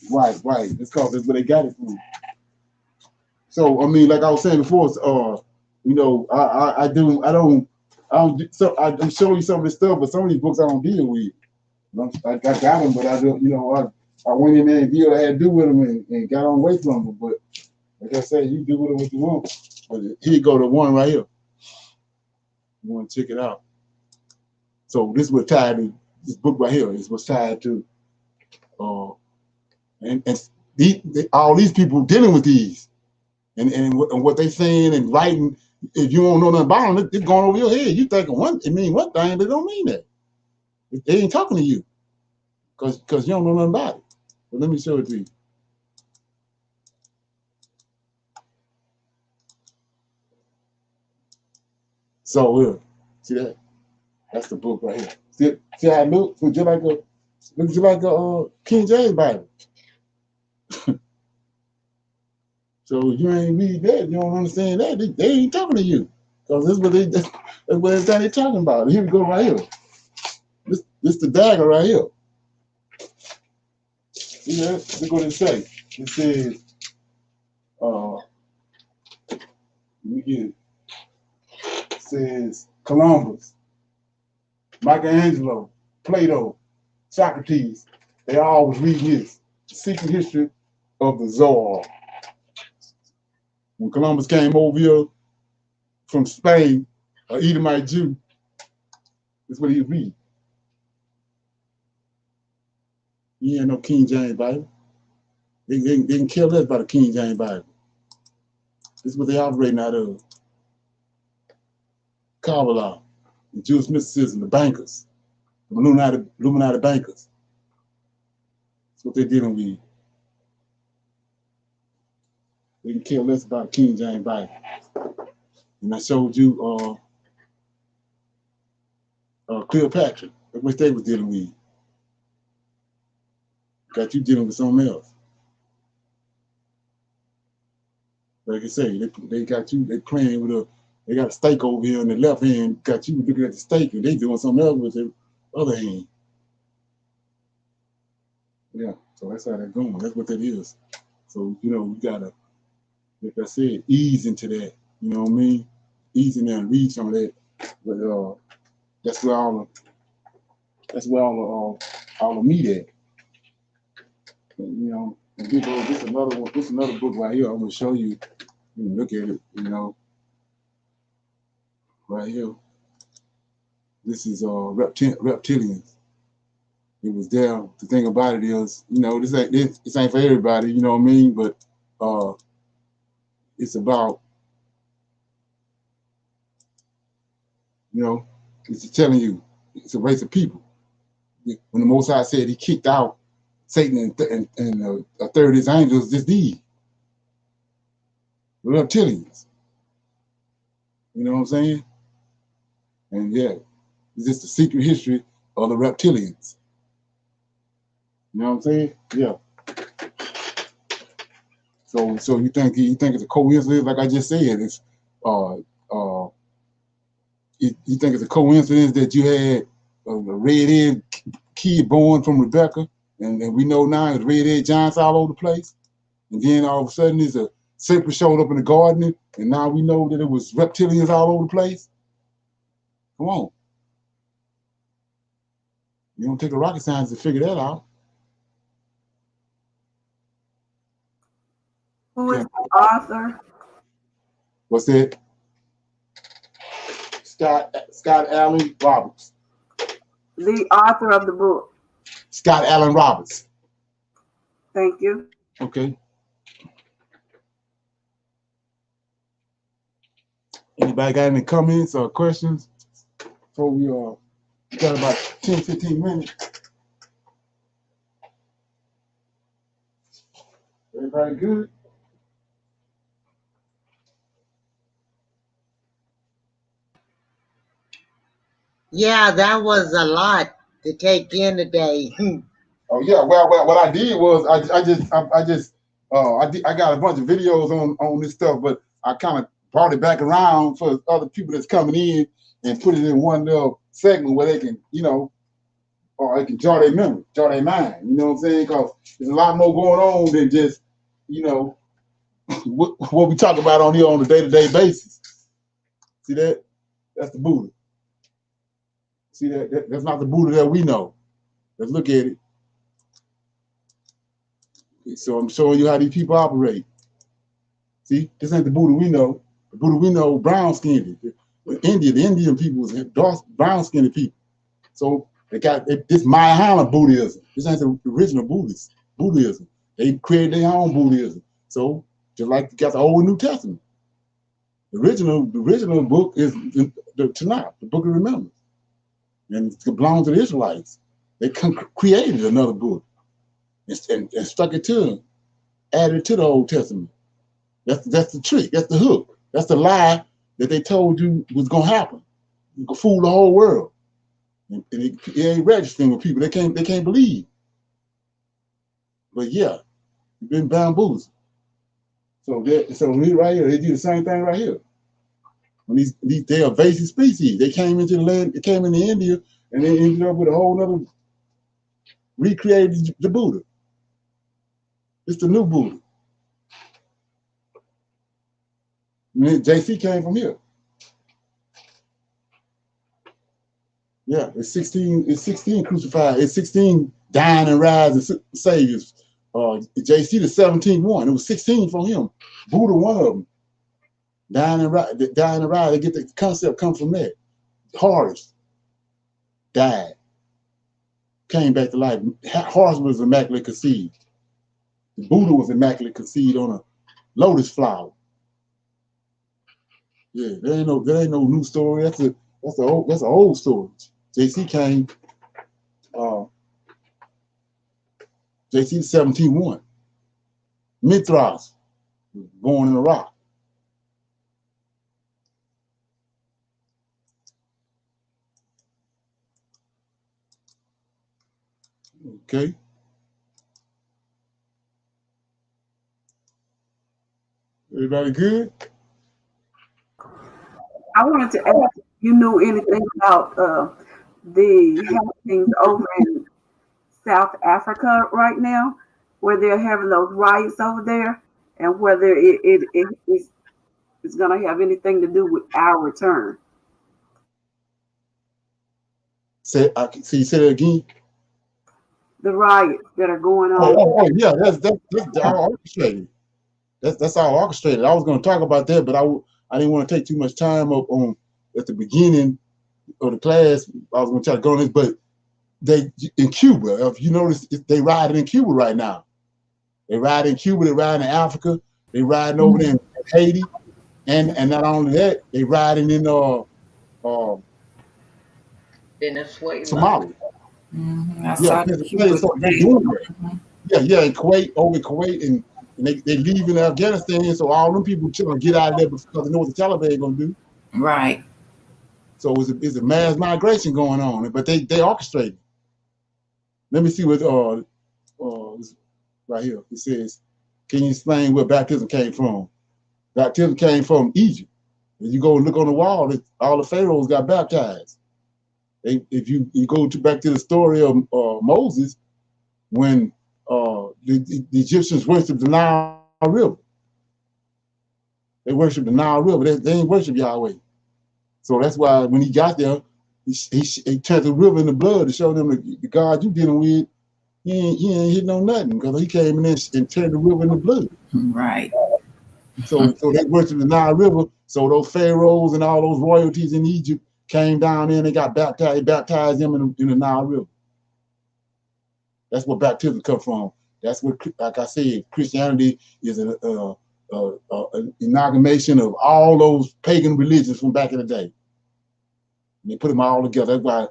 Right. It's called that's where they got it from. So I mean, like I was saying before, I'm showing you some of this stuff, but some of these books I don't deal with. I got them, but I don't, I went in there and did what I had to do with them and got on away from them. But like I said, you do with them what you want. But here you go, the one right here. You want to check it out. So this was tied to this book right here. This was tied to, all these people dealing with these, and what they saying and writing. If you don't know nothing about them, it's going over your head. You thinking it mean one thing, they don't mean that. They ain't talking to you, because you don't know nothing about it. But let me show it to you. So see that? That's the book right here. See how it looks? Looks just like a King James Bible. So you ain't read that, you don't understand that. They ain't talking to you, because that's what everything they talking about. Here we go right here. This the dagger right here. See that? Look what it say. It says, let me get it. It says Columbus, Michelangelo, Plato, Socrates, they all was reading his Secret History of the Zoar. When Columbus came over here from Spain, an Edomite Jew, that's what he was reading. He ain't no King James Bible. They can care less about the King James Bible. This is what they operating out of. Kabbalah, the Jewish mysticism, the bankers, the Illuminati bankers. That's what they're dealing with. They can care less about King James Bible. And I showed you Cleopatra, which they was dealing with. Got you dealing with something else. Like I say, they got you, they playing with they got a steak over here in the left hand, got you looking at the steak, and they doing something else with their other hand. Yeah, so that's how they're going. That's what that is. So, you know, you gotta, like I said, ease into that. You know what I mean? Ease in there and read some of that. But that's where all the meat at. And, you know, and this another one. This another book right here. I'm gonna show you. You can look at it. You know, right here. This is reptilians. It was there. The thing about it is, you know, this ain't for everybody. You know what I mean? But it's about, you know, it's telling you it's a race of people. When the Most High said He kicked out Satan and a third of his angels, just these the reptilians. You know what I'm saying? And yeah, it's just the secret history of the reptilians. You know what I'm saying? Yeah. So you think it's a coincidence? Like I just said, it's you think it's a coincidence that you had a red-haired kid born from Rebecca, and we know now it's red-haired giants all over the place, and then all of a sudden there's a serpent showed up in the garden, and now we know that it was reptilians all over the place. Come on. You don't take a rocket scientist to figure that out. Who is the author? What's that? Scott Allen Roberts. The author of the book. Scott Allen Roberts. Thank you. Okay. Anybody got any comments or questions before we got about 10-15 minutes? Everybody good? Yeah, that was a lot to take in today. Oh yeah. Well, what I did was I got a bunch of videos on this stuff, but I kind of brought it back around for other people that's coming in and put it in one little segment where they can, you know, or they can jar their memory, jar their mind. You know what I'm saying? Because there's a lot more going on than just, you know, what we talk about on here on a day-to-day basis. See that? That's the Buddha. See that? That's not the Buddha that we know. Let's look at it. So I'm showing you how these people operate. See, this ain't the Buddha we know. The Buddha we know, brown-skinned. The Indian people was dark, brown-skinned people. So they got this Mahayana Buddhism. This ain't the original Buddhism. They created their own Buddhism. So just like you got the Old and New Testament. The original book is the Tanakh, the Book of Remembrance. And it belongs to the Israelites. They created another book and stuck it to them, added it to the Old Testament. That's the trick. That's the hook. That's the lie that they told you was gonna happen. You could fool the whole world, and it ain't registering with people. They can't believe. But yeah, you've been bamboozled. So right here, they do the same thing right here. When they are invasive species, they came into the land, they came into India, and they ended up with a whole other recreated the Buddha. It's the new Buddha. JC came from here. Yeah, it's 16. It's 16 crucified. It's 16 dying and rising saviors. JC the 17th one. It was 16 for him. Buddha one of them. Dying and rise. Dying and rise. They get the concept come from that. Horus died, came back to life. Horus was immaculately conceived. The Buddha was immaculately conceived on a lotus flower. Yeah, there ain't no new story. That's an old story. JC came. JC 17-1. Mithras was born in Iraq. Okay. Everybody good? I wanted to ask if you knew anything about the happenings over in South Africa right now, where they're having those riots over there, and whether it is going to have anything to do with our return. Say, so you said it again? The riots that are going on. Yeah, that's all orchestrated. That's all orchestrated. I was going to talk about that, but I didn't want to take too much time up on at the beginning of the class. I was going to try to go on this, but they in Cuba, if you notice, they riding in Cuba right now. They ride in Cuba, they ride in Africa, they riding over there in Haiti, and not only that, they riding in Venezuela. Somalia. I Yeah, saw the Cuba so they're today. doing that. Yeah, in Kuwait, over Kuwait, and they leave in Afghanistan, so all them people trying to get out of there because they know what the Taliban gonna do. Right. So it's a mass migration going on, but they orchestrate. Let me see what right here. It says, can you explain where baptism came from? Baptism came from Egypt. If you go and look on the wall, all the pharaohs got baptized. If you go back to the story of Moses, when the Egyptians worshipped the Nile River. They worship the Nile River. They ain't worship Yahweh. So that's why when he got there, he turned the river into blood to show them the God you dealing with, he ain't hitting on nothing because he came in and turned the river into blood. Right. So they worship the Nile River. So those pharaohs and all those royalties in Egypt came down there and they got baptized. They baptized them in the Nile River. That's where baptism come from. That's what, like I said, Christianity is an amalgamation of all those pagan religions from back in the day. And they put them all together. That's why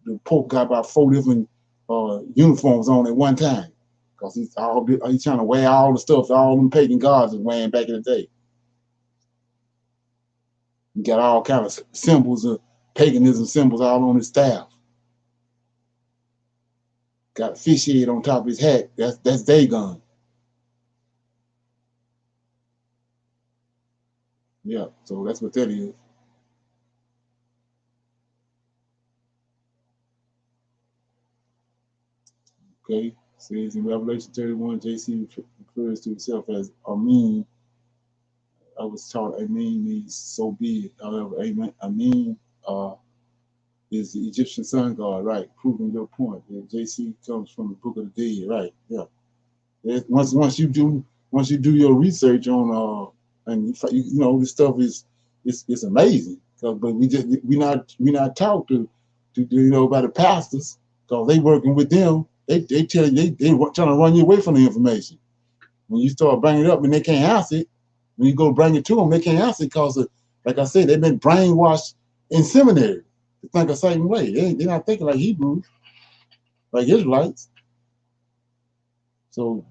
the Pope got about 4 different uniforms on at one time, because he's trying to wear all the stuff all them pagan gods was wearing back in the day. You got all kinds of symbols of paganism symbols all on his staff. Got a fish head on top of his hat. That's Dagon. Yeah, so that's what that is. Okay, says in Revelation 31, JC refers to himself as Amin. I was taught Amin means so be it. However, Amin is the Egyptian sun god, right? Proving your point. Yeah, JC comes from the Book of the Dead, right? Yeah. Once you do your research on and you know this stuff is it's amazing. But we not taught to you know by the pastors because they working with them. They tell you they trying to run you away from the information. When you start bringing it up and they can't answer it, when you go bring it to them, they can't answer it because like I said, they've been brainwashed in seminary to think a certain way. They're not thinking like Hebrews, like Israelites. But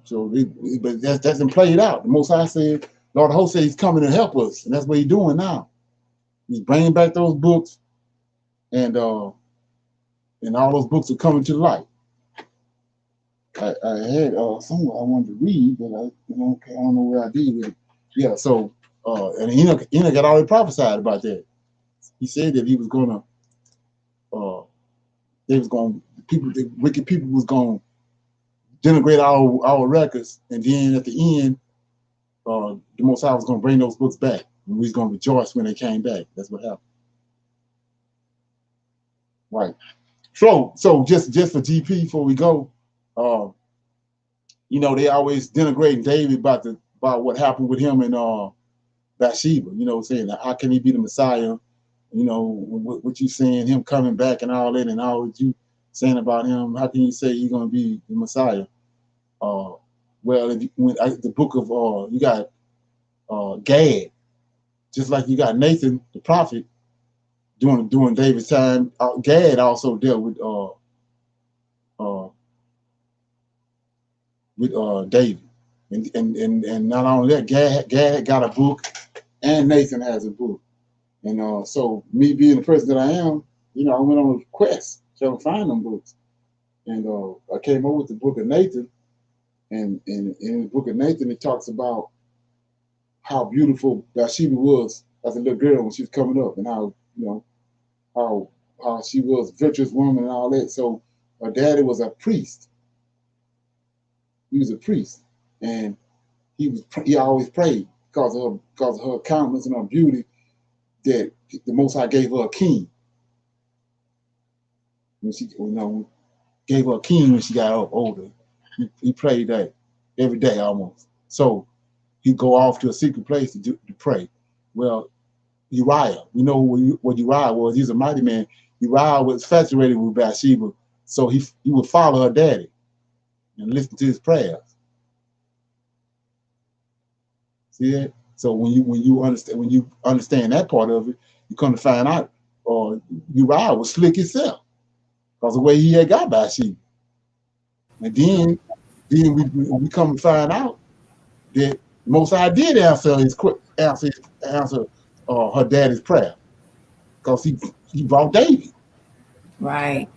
that's been played out. The Most High said, Lord the host said he's coming to help us, and that's what he's doing now. He's bringing back those books, and all those books are coming to light. I had somewhere I wanted to read, but I don't know where I did with it. Yeah, so and Enoch had already prophesied about that. He said that he was gonna the wicked people was gonna denigrate our records, and then at the end, the Most High was gonna bring those books back, and we was gonna rejoice when they came back. That's what happened. Right. So just for GP before we go, you know, they always denigrating David about what happened with him and Bathsheba. You know, saying how can he be the Messiah? You know, what you saying, him coming back and all that, and all what you saying about him. How can you say he's going to be the Messiah? Well, the book of you got Gad, just like you got Nathan the prophet during David's time. Gad also dealt with David, and not only that, Gad got a book, and Nathan has a book, and so me being the person that I am, you know, I went on a quest trying to find them books, and I came up with the book of Nathan, and in the book of Nathan it talks about how beautiful Bathsheba was as a little girl when she was coming up, and how, you know, how she was a virtuous woman and all that. So her daddy was a priest. He was a priest, and he always prayed because of her countenance and her beauty that the Most High gave her a king. When she, you know, gave her a king when she got older. He prayed that every day almost. So he'd go off to a secret place to pray. Well, Uriah, we know what Uriah was. He's a mighty man. Uriah was infatuated with Bathsheba, so he would follow her daddy and listen to his prayers. See that? So when you understand that part of it, you come to find out, Uriah was slick himself because the way he had got Bathsheba, and then we come to find out that Most High did answer her daddy's prayer because he brought David. Right.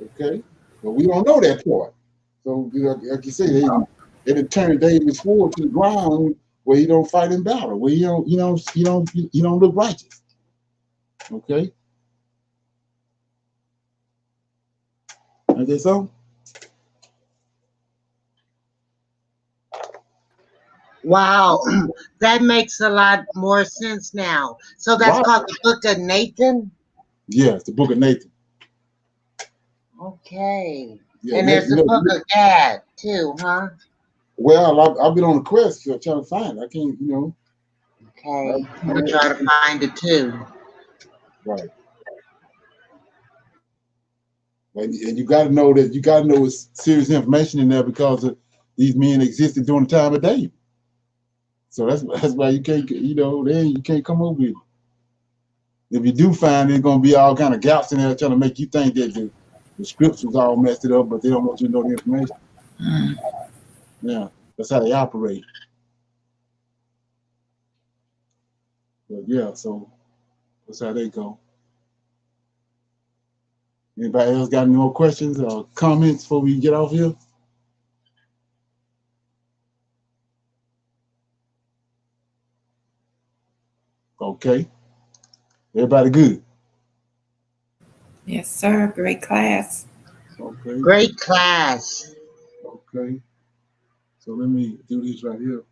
Okay, but we don't know that part. So, you know, like you say, they turned David's sword to the ground where he don't fight in battle, where he don't look righteous. Okay, is that so? Wow, that makes a lot more sense now. So that's Right. called the Book of Nathan? Yes, the book of Nathan. Okay. Yeah, And there's the Book of Gad too, huh? Well, I've been on a quest trying to find it. I can't, you know. Okay, I'm gonna try to find it too. Right. And you got to know it's serious information in there because these men existed during the time of David. So that's why you can't, you know, then you can't come up with it. If you do find it, it's gonna be all kind of gaps in there trying to make you think that the scripts was all messed it up, but they don't want you to know the information. Yeah, that's how they operate. But yeah, so that's how they go. Anybody else got any more questions or comments before we get off here? Okay. Everybody good? Yes, sir. Great class. Okay. Great class. Okay. So let me do this right here.